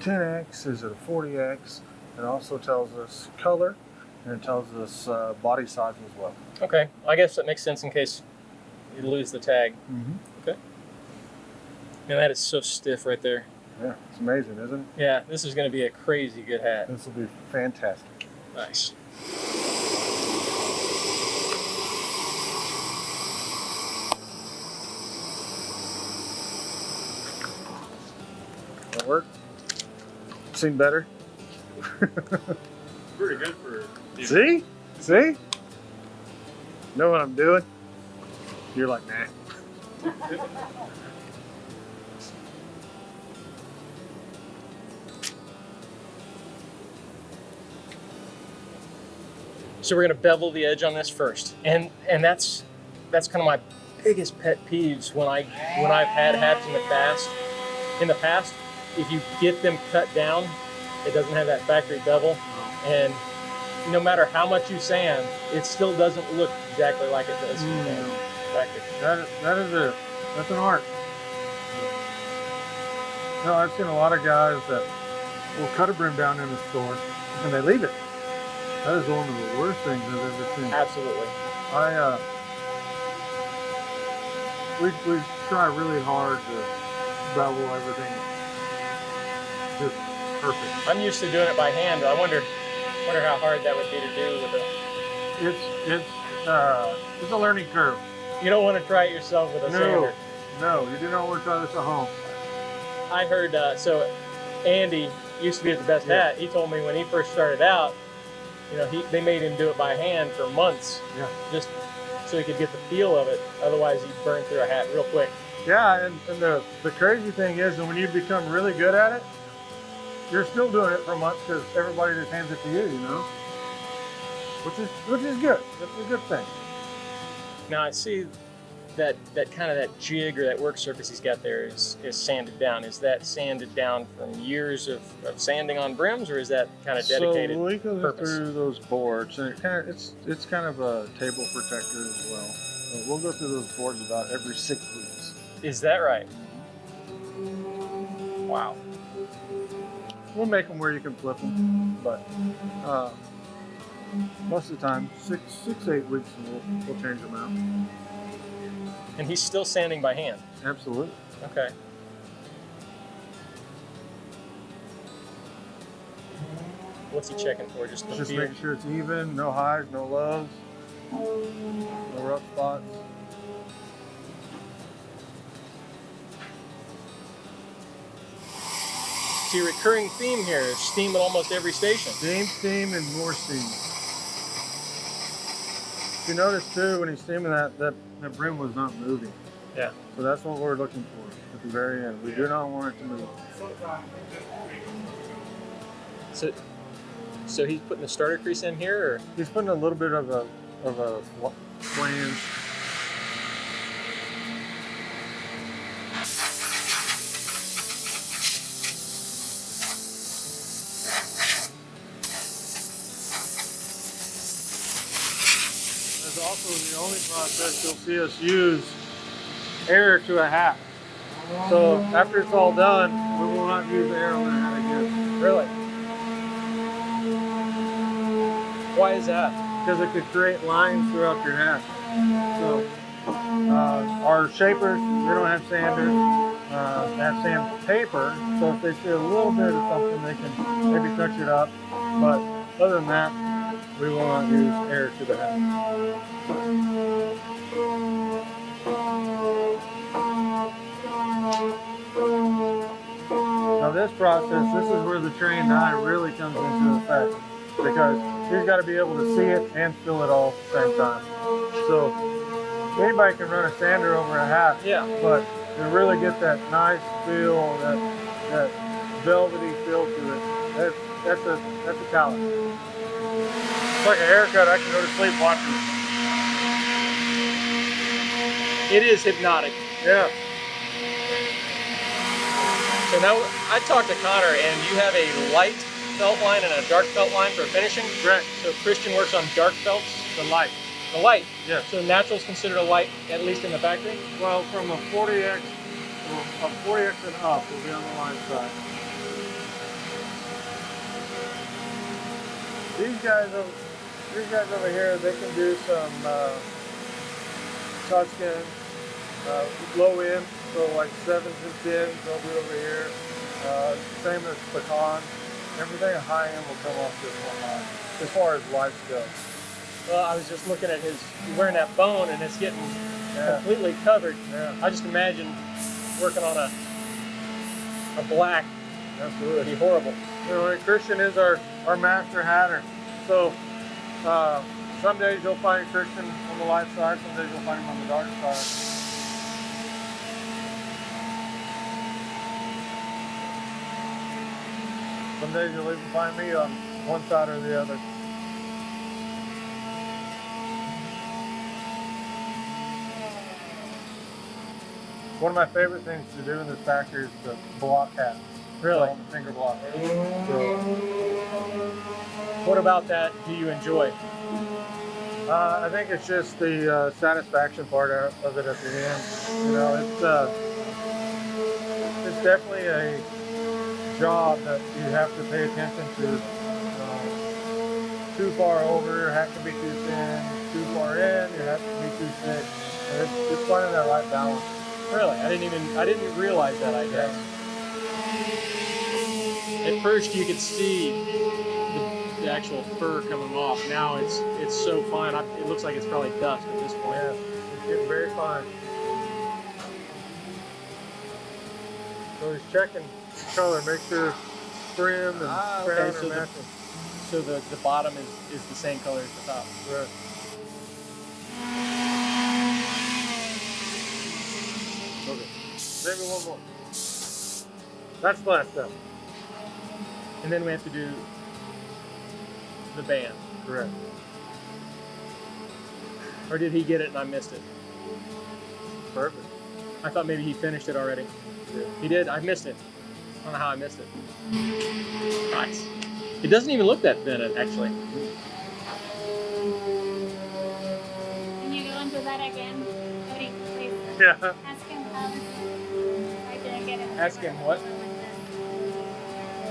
10X? Is it a 40X? It also tells us color, and it tells us body size as well. Okay, I guess that makes sense in case you lose the tag. Mm-hmm. Okay. Man, that is so stiff right there. Yeah, it's amazing, isn't it? Yeah, this is going to be a crazy good hat. This will be fantastic. Nice. That work? Seen better? Pretty good for. See? See? Know what I'm doing? You're like, nah. So we're going to bevel the edge on this first, and that's kind of my biggest pet peeves when I've had hats in the past. If you get them cut down, it doesn't have that factory bevel, and no matter how much you sand, it still doesn't look exactly like it does in the factory. That's an art. You know, I've seen a lot of guys that will cut a brim down in the store and they leave it. That is one of the worst things I've ever seen. Absolutely. we try really hard to bevel everything just perfect. I'm used to doing it by hand. I wonder how hard that would be to do with a. It's a learning curve. You don't want to try it yourself with a sander. No, you do not want to try this at home. I heard so Andy used to be at the Best Hat. He told me when he first started out, you know, they made him do it by hand for months, just so he could get the feel of it. Otherwise, he'd burn through a hat real quick. Yeah, and the crazy thing is that when you become really good at it, you're still doing it for months because everybody just hands it to you, you know, which is good. That's a good thing. Now I see that kind of that jig or that work surface he's got there is sanded down. Is that sanded down from years of sanding on brims, or is that kind of dedicated? So we go purpose? through those boards, and it's kind of a table protector as well. So we'll go through those boards about every 6 weeks. Is that right? Wow. We'll make them where you can flip them, but most of the time, 6 to 8 weeks, and we'll change them out. And he's still sanding by hand. Absolutely. Okay. What's he checking for? Just the Just feel? making sure it's even, no highs, no lows, no rough spots. See, a recurring theme here is steam at almost every station. Steam, and more steam. If you notice too, when he's steaming that brim was not moving. Yeah. So that's what we're looking for at the very end. We do not want it to move. So he's putting the starter crease in here, or? He's putting a little bit of a flange. There's also in the only process you'll see us use air to a hat. So after it's all done, we will not use air on the hat again. Really? Why is that? Because it could create lines throughout your hat. So our shapers, they don't have sanders, they have sandpaper. So if they see a little bit of something, they can maybe touch it up. But other than that, we will not use air to the hat. Now this process, this is where the trained eye really comes into effect, because he's got to be able to see it and feel it all at the same time. So anybody can run a sander over a hat, but to really get that nice feel, that velvety feel to it, that's a talent. It's like a haircut. I can go to sleep watching it. It is hypnotic. Yeah. So now I talked to Connor, and you have a light felt line and a dark felt line for finishing. Correct. So Christian works on dark felts. The light. The light. Yeah. So natural is considered a light, at least in the factory. Well, from a 40x, and up will be on the line side. These guys over here, they can do some touchskin, low end, so like 7s and 10s they'll do over here. Same as pecan. Everything high end will come off this one line, as far as lights go. Well, I was just looking at he's wearing that bone, and it's getting completely covered. Yeah. I just imagine working on a black. Absolutely. It'd be horrible. You know, and Christian is our master hatter. So some days you'll find Christian on the light side, some days you'll find him on the dark side. Some days you'll even find me on one side or the other. One of my favorite things to do in this factory is the block hat. Really? So, finger block. What about that do you enjoy? I think it's just the satisfaction part of it at the end. You know, it's definitely a job that you have to pay attention to. Too far over, your hat can be too thin. Too far in, your hat can be too thick. And it's finding that right balance. Really? I didn't realize that, I guess. At first you could see the actual fur coming off. Now it's so fine. It looks like it's probably dust at this point. Yeah, it's getting very fine. So he's checking color, make sure brim and crown okay, are so matching. So the bottom is the same color as the top. Right. Okay, maybe one more. That's flashed up. And then we have to do the band. Correct. Or did he get it and I missed it? Perfect. I thought maybe he finished it already. Yeah. He did? I missed it. I don't know how I missed it. Nice. It doesn't even look that thin, actually. Can you go into that again? Cody, please. Yeah. Ask him how is it. I didn't get it. Ask him what?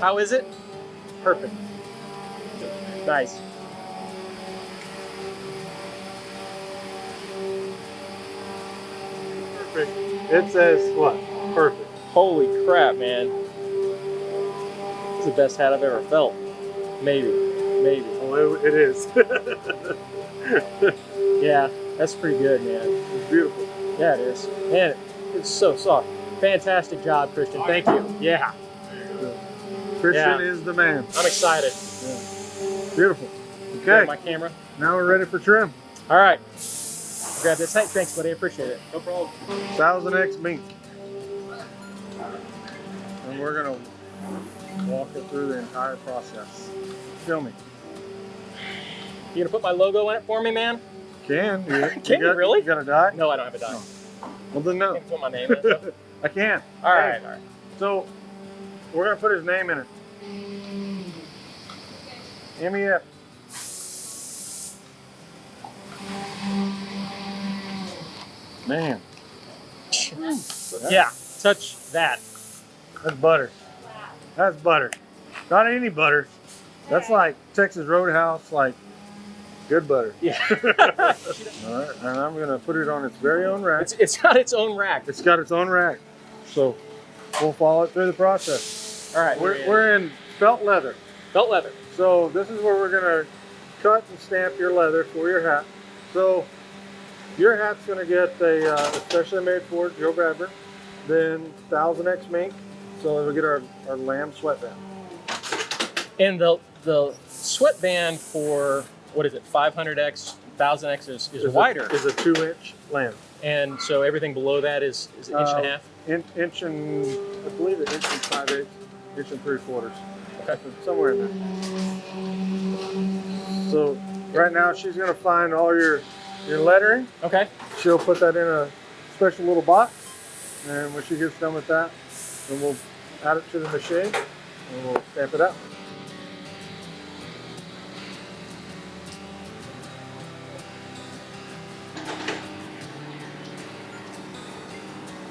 How is it? Perfect. Nice. Perfect. It says what? Perfect. Holy crap, man. It's the best hat I've ever felt. Maybe. Oh, it is. Yeah, that's pretty good, man. It's beautiful. Yeah, it is. Man, it's so soft. Fantastic job, Christian. Thank you. Yeah, Christian Yeah. is the man. I'm excited. Beautiful. Grab Okay, my camera. now we're ready for trim. All right. Grab this. Hey, thanks, buddy. I appreciate it. No problem. 1000X mink. And we're gonna walk it through the entire process. Show me. You gonna put my logo in it for me, man? Can you? Can you really? You got a die? No, I don't have a die. Well then I no. can put my name in it. I can. All right, all right. So we're gonna put his name in it. MEF. Man, Yeah, touch that. that's butter. That's butter. Not any butter. That's like Texas Roadhouse, like good butter. Yeah. All right, and I'm gonna put it on its very own rack. It's got its own rack. It's got its own rack, so we'll follow it through the process. All right. We're in felt leather, belt leather. so this is where we're gonna cut and stamp your leather for your hat. So your hat's gonna get a especially made for Joe Bradburn, then 1000X mink, so it'll get our lamb sweatband. And the sweatband for what is it? 500X, 1000X is wider, Is a 2-inch lamb. and so everything below that is an inch and a half. Inch and I believe an inch and 5/8, inch and 3/4. Okay. Somewhere in there. So right now she's gonna find all your lettering. Okay. She'll put that in a special little box, and when she gets done with that, then we'll add it to the machine and we'll stamp it out.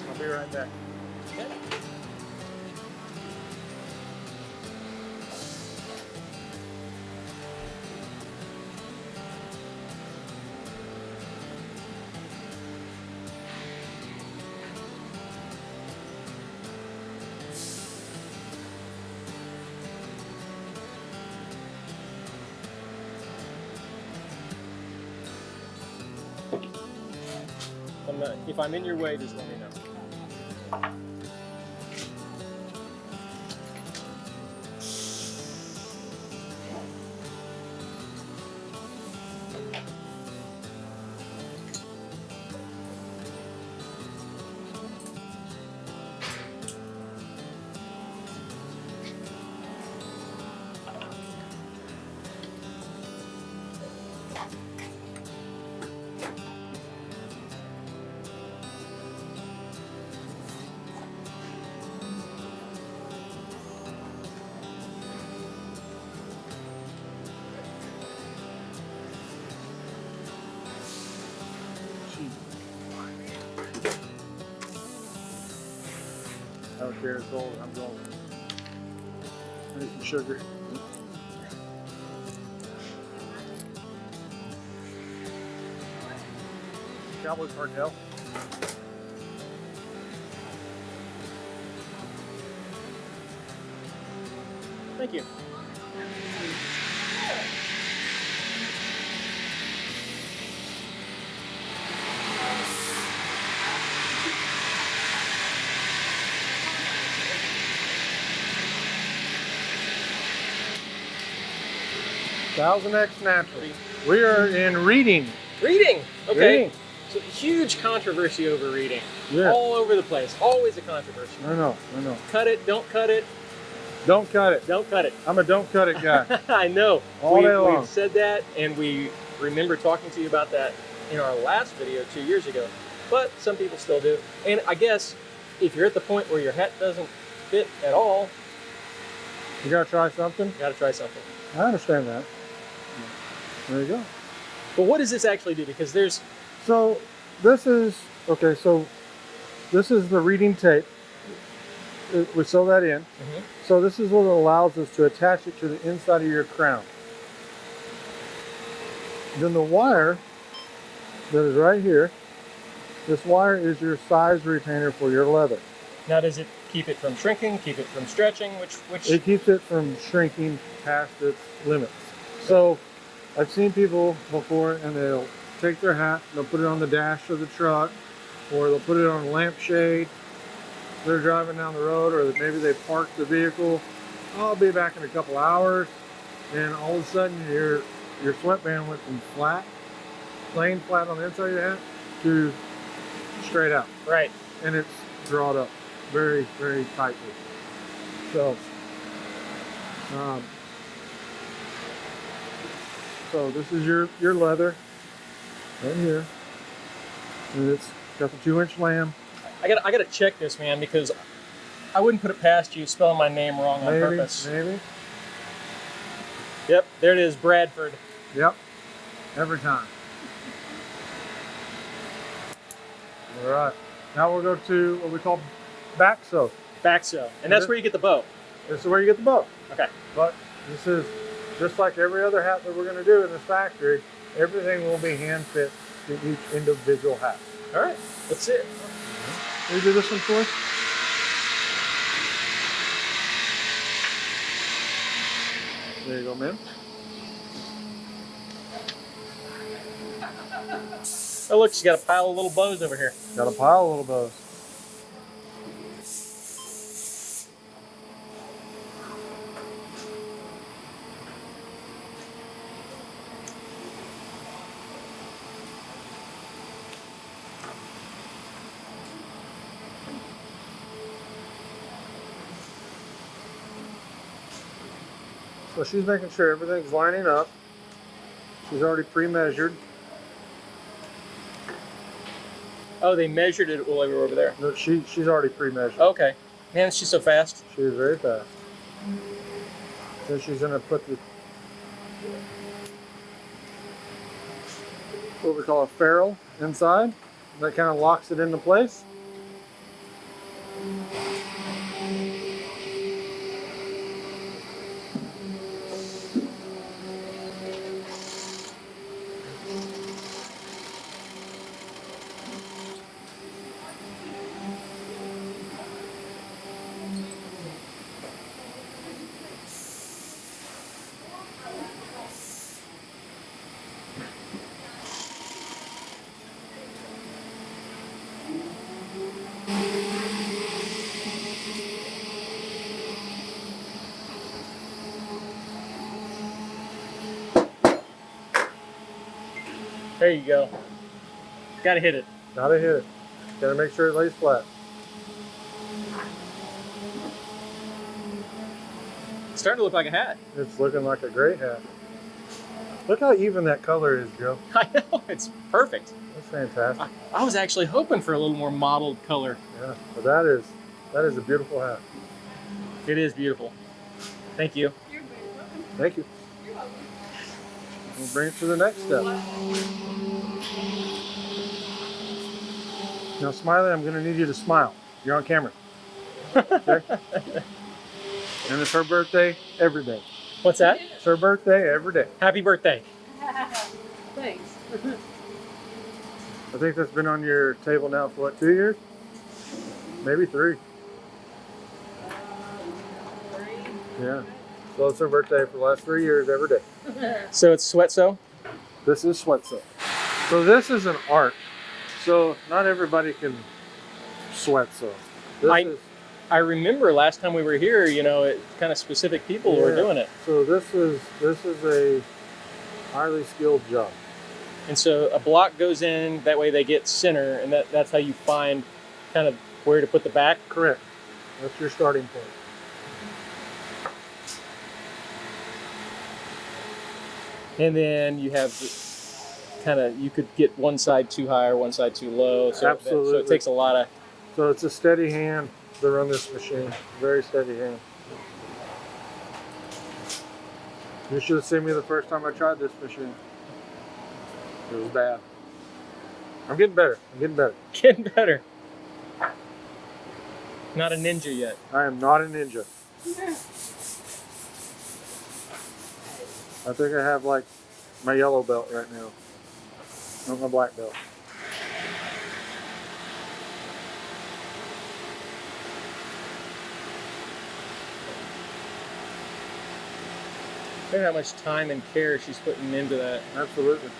I'll be right back. If I'm in your way, just let me know. I don't care, it's old, I'm going. I need some sugar. Cowboy cartel. Thank you. $1000X naturally. We are in reading. Reading. Okay. Reading. So huge controversy over reading. Yeah. All over the place. Always a controversy. I know. Cut it, don't cut it, Don't cut it. don't cut it. I'm a don't cut it guy. I know. All day long. We've said that, and we remember talking to you about that in our last video 2 years ago. But some people still do. And I guess if you're at the point where your hat doesn't fit at all, You gotta try something. you gotta try something. I understand that. There you go. But what does this actually do? Because there's, So this is okay. So this is the reading tape. We sew that in. So this is what allows us to attach it to the inside of your crown. Then the wire that is right here, this wire is your size retainer for your leather. now does it keep it from shrinking, keep it from stretching? Which It keeps it from shrinking past its limits. So I've seen people before and they'll take their hat, they'll put it on the dash of the truck, or they'll put it on a lampshade. They're driving down the road, or maybe they parked the vehicle. I'll be back in a couple hours, and all of a sudden your sweatband went from flat, plain flat on the inside of your hat, to straight out, right. and it's drawn up very, very tightly. So, so this is your leather right here, and it's got the 2-inch lamb. I gotta check this, man, because I wouldn't put it past you spelling my name wrong on purpose. Maybe. Yep, there it is, Bradford. Yep. Every time. All right. Now we'll go to what we call back sew. Back sew. And that's where you get the bow. This is where you get the bow. Okay. But this is just like every other hat that we're going to do in this factory. Everything will be hand fit to each individual hat. All right, that's it. Can you do this one for us? There you go, man. Oh, look, she's got a pile of little bows over here. Got a pile of little bows. So she's making sure everything's lining up. She's already pre-measured. Oh, they measured it while we were over there. No, she's already pre-measured. Okay. Man, she's so fast. She is very fast. Then she's gonna put the what we call a ferrule inside. That kind of locks it into place. There you go. Gotta hit it. Gotta hit it. Gotta make sure it lays flat. It's starting to look like a hat. It's looking like a great hat. Look how even that color is, Joe. I know, it's perfect. That's fantastic. I was actually hoping for a little more mottled color. Yeah, but that is a beautiful hat. It is beautiful. Thank you. You're very welcome. Thank you. You're welcome. We'll bring it to the next step. Now, Smiley, I'm going to need you to smile. You're on camera. Okay? And it's her birthday every day. What's that? It's her birthday every day. Happy birthday. Thanks. I think that's been on your table now for what, 2 years? Maybe 3. Yeah. So it's her birthday for the last 3 years every day. So it's sweat sew? This is sweat sew. So this is an art. So not everybody can sweat sew. I remember last time we were here, you know, it kind of specific people were doing it. So this is a highly skilled job. And so a block goes in, that way they get center, and that's how you find kind of where to put the back. Correct. That's your starting point. And then you have kind of, you could get one side too high or one side too low. So Absolutely. So it takes a lot of... So it's a steady hand to run this machine. Very steady hand. You should have seen me the first time I tried this machine. It was bad. I'm getting better. I'm getting better. Getting better. Not a ninja yet. I am not a ninja. I think I have like my yellow belt right now. Not my black belt. Look at how much time and care she's putting into that. Absolutely.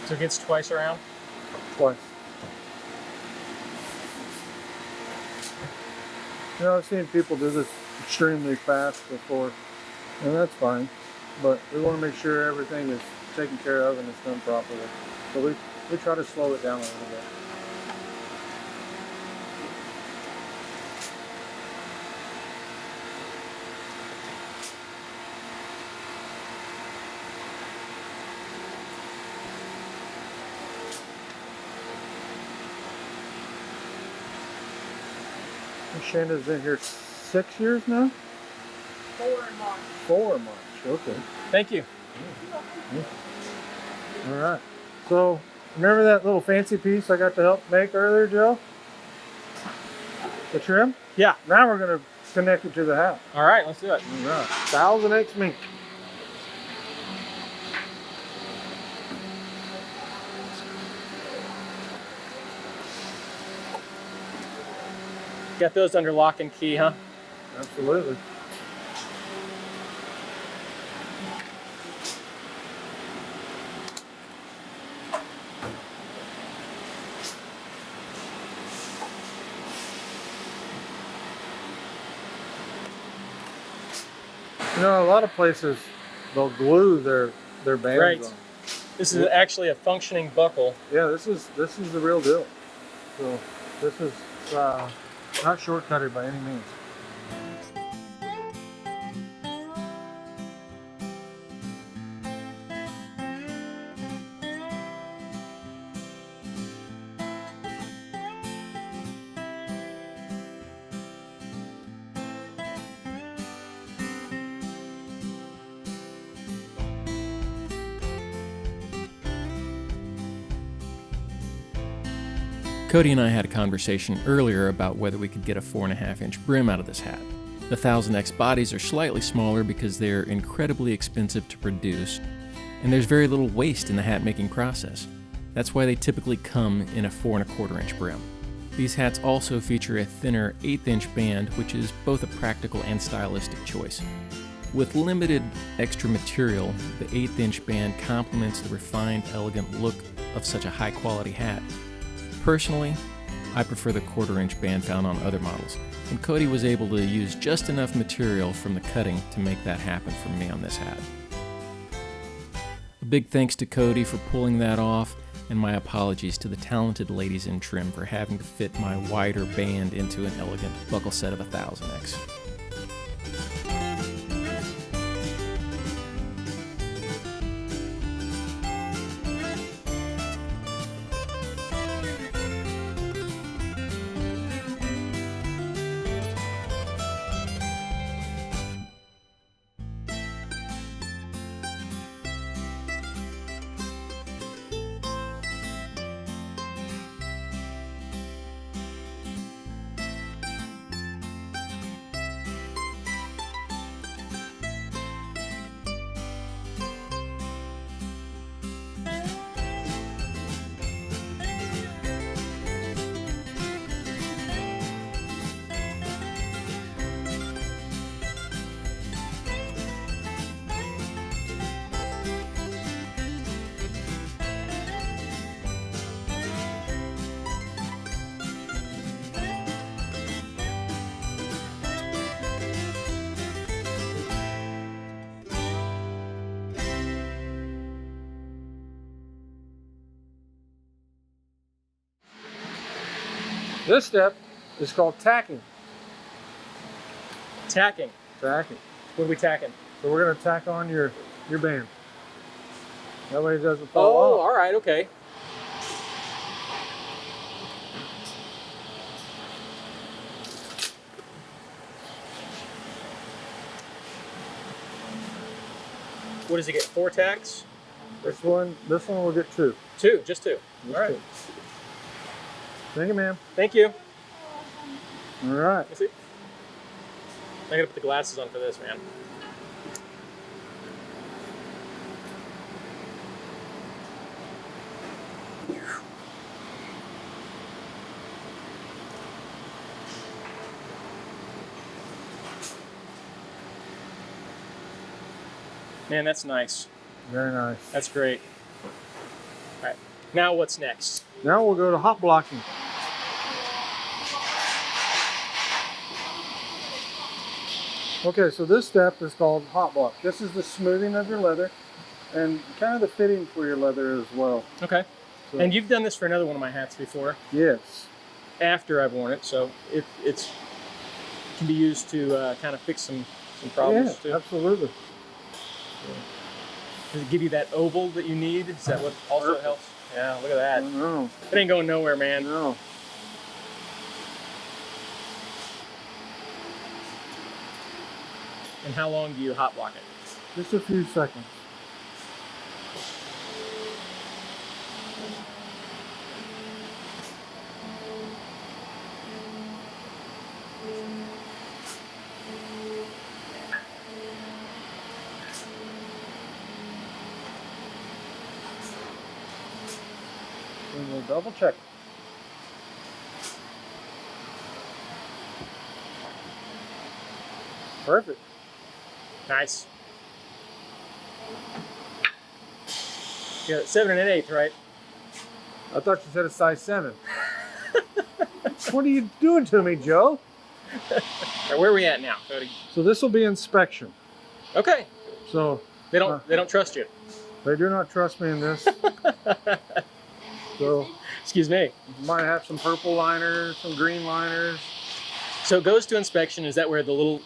So it gets twice around? Twice. You know, I've seen people do this extremely fast before, and that's fine. But we want to make sure everything is taken care of and it's done properly. So we try to slow it down a little bit. Shanda's been here 6 years now? 4 in March. 4 in March, okay. Thank you. All right. So, remember that little fancy piece I got to help make earlier, Joe? The trim? Yeah. Now we're going to connect it to the hat. All right, let's do it. All right. 1000X Mink. Got those under lock and key, huh? Absolutely. You know, a lot of places they'll glue their bands Right. on. This is actually a functioning buckle. Yeah, this is the real deal. So this is not shortcutted by any means. Cody and I had a conversation earlier about whether we could get a 4.5-inch brim out of this hat. The 1000X bodies are slightly smaller because they're incredibly expensive to produce, and there's very little waste in the hat making process. That's why they typically come in a 4.25-inch brim. These hats also feature a thinner 1/8-inch band, which is both a practical and stylistic choice. With limited extra material, the 1/8-inch band complements the refined, elegant look of such a high-quality hat. Personally, I prefer the 1/4 inch band found on other models, and Cody was able to use just enough material from the cutting to make that happen for me on this hat. A big thanks to Cody for pulling that off, and my apologies to the talented ladies in trim for having to fit my wider band into an elegant buckle set of 1000X. This step is called tacking. Tacking. Tacking. What are we tacking? So we're going to tack on your band. That way it doesn't fall Oh, off. all right, okay. What does he get? 4 tacks? This one will get 2. 2, just 2. Just All right. 2. Thank you, ma'am. Thank you. All right. I see. I gotta put the glasses on for this, man. Man, that's nice. Very nice. That's great. All right. Now what's next? Now we'll go to hot blocking. Okay, so this step is called hot block. This is the smoothing of your leather and kind of the fitting for your leather as well. Okay. So, And you've done this for another one of my hats before. yes. After I've worn it, so it's can be used to kind of fix some problems Yeah, too. absolutely. Does it give you that oval that you need? Is that what also Perfect. helps? Yeah, look at that. No, It ain't going nowhere, man. no. And how long do you hot block it? Just a few seconds. And we'll double check. Perfect. Nice. You got 7 1/8, right? I thought you said a size 7. What are you doing to me, Joe? All right, where are we at now, Cody? So this will be inspection. Okay. So They don't trust you. they do not trust me in this. So Excuse me. you might have some purple liners, some green liners. So it goes to inspection. Is that where the little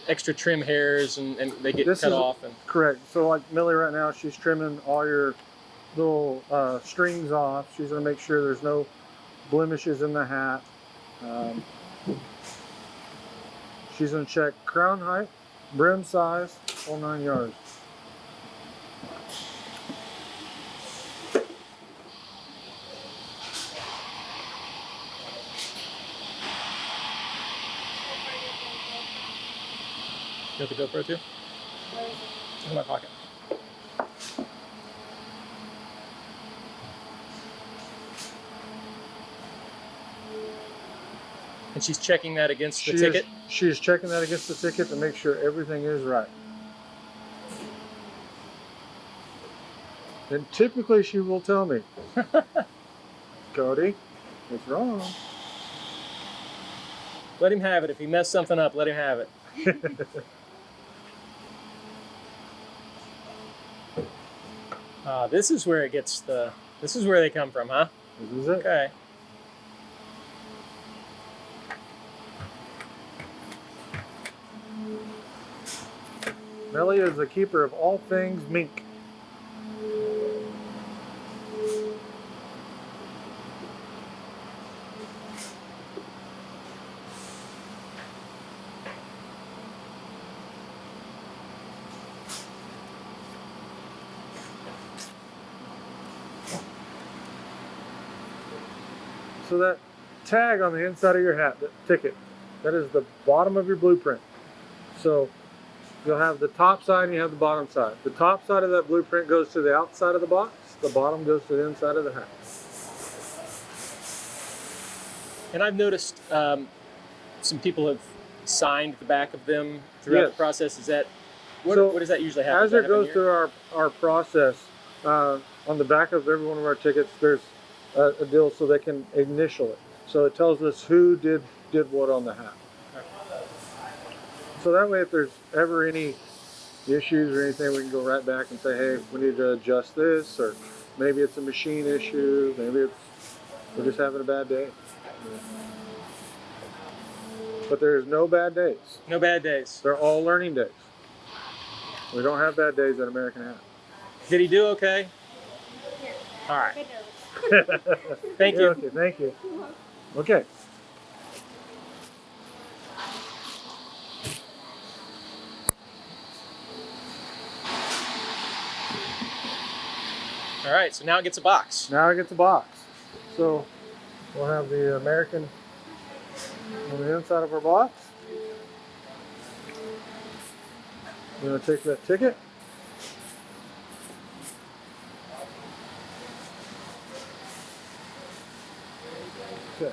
extra trim hairs and they get This cut is- off? And Correct. So like Millie right now, she's trimming all your little strings off. She's gonna make sure there's no blemishes in the hat. She's gonna check crown height, brim size, whole 9 yards. you got the GoPro too? It's in my pocket. And she's checking that against the ticket? She is checking that against the ticket to make sure everything is right. And typically she will tell me, Cody, it's wrong. Let him have it. If he messed something up, let him have it. This is where it gets this is where they come from, huh? This is it. Okay. Melly is the keeper of all things mink. So that tag on the inside of your hat, that ticket, that is the bottom of your blueprint. So you'll have the top side and you have the bottom side. The top side of that blueprint goes to the outside of the box. The bottom goes to the inside of the hat. And I've noticed some people have signed the back of them throughout the process. Is that what does that usually happen? As it goes through our process, on the back of every one of our tickets, there's a deal so they can initial it. So it tells us who did what on the hat. So that way, if there's ever any issues or anything, we can go right back and say, hey, we need to adjust this, or maybe it's a machine issue, maybe we're just having a bad day. But there's no bad days. No bad days. They're all learning days. We don't have bad days at American Hat. Did he do okay? Here. All right. Good nose. Thank you. Okay, thank you. Okay. All right, so now it gets a box. Now it gets a box. So we'll have the American on the inside of our box. We're going to take that ticket. Okay.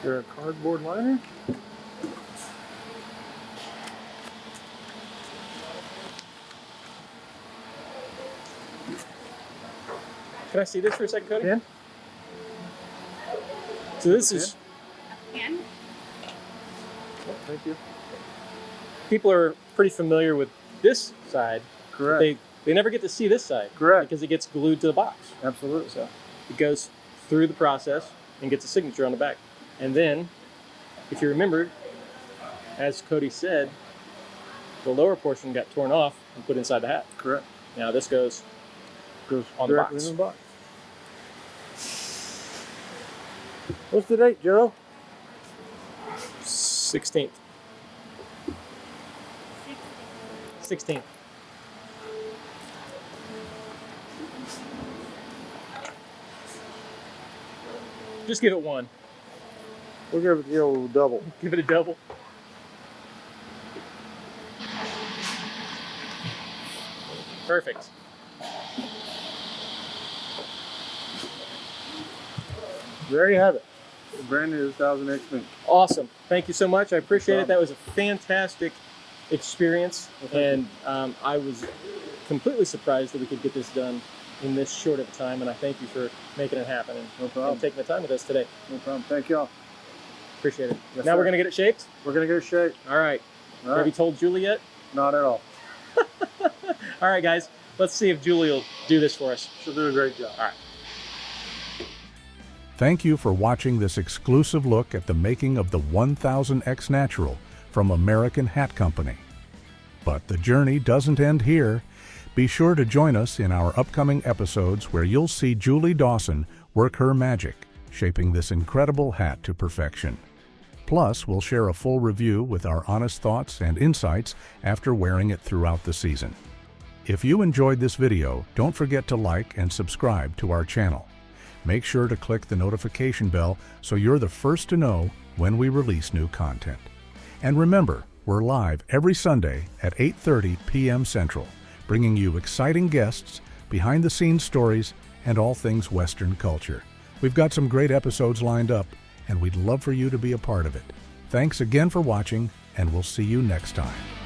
Your cardboard liner. Can I see this for a second, Cody? Pen. So this is, Pen. Oh, thank you. people are pretty familiar with this side. Correct. They never get to see this side. Correct. Because it gets glued to the box. Absolutely. So it goes through the process and gets a signature on the back. And then, if you remember, as Cody said, the lower portion got torn off and put inside the hat. Correct. Now this goes Goes on the directly box. in the box. What's the date, Joe? 16th. 16th. Just give it one. We'll give it the old double. Give it a double. Perfect. There you have it. The brand new 2000X Mink. Awesome. Thank you so much. I appreciate it. That was a fantastic experience. And I was completely surprised that we could get this done in this short of a time. And I thank you for making it happen and taking the time with us today. No problem. Thank y'all. Appreciate it. Yes, now sir. we're going to get it shaped? We're going to get it shaped. All right. All right. Have you told Julie yet? Not at all. All right, guys. Let's see if Julie will do this for us. She'll do a great job. All right. Thank you for watching this exclusive look at the making of the 1000X Natural from American Hat Company. But the journey doesn't end here. Be sure to join us in our upcoming episodes where you'll see Julie Dawson work her magic, shaping this incredible hat to perfection. Plus, we'll share a full review with our honest thoughts and insights after wearing it throughout the season. If you enjoyed this video, don't forget to like and subscribe to our channel. Make sure to click the notification bell so you're the first to know when we release new content. And remember, we're live every Sunday at 8:30 p.m. Central, bringing you exciting guests, behind-the-scenes stories, and all things Western culture. We've got some great episodes lined up, and we'd love for you to be a part of it. Thanks again for watching, and we'll see you next time.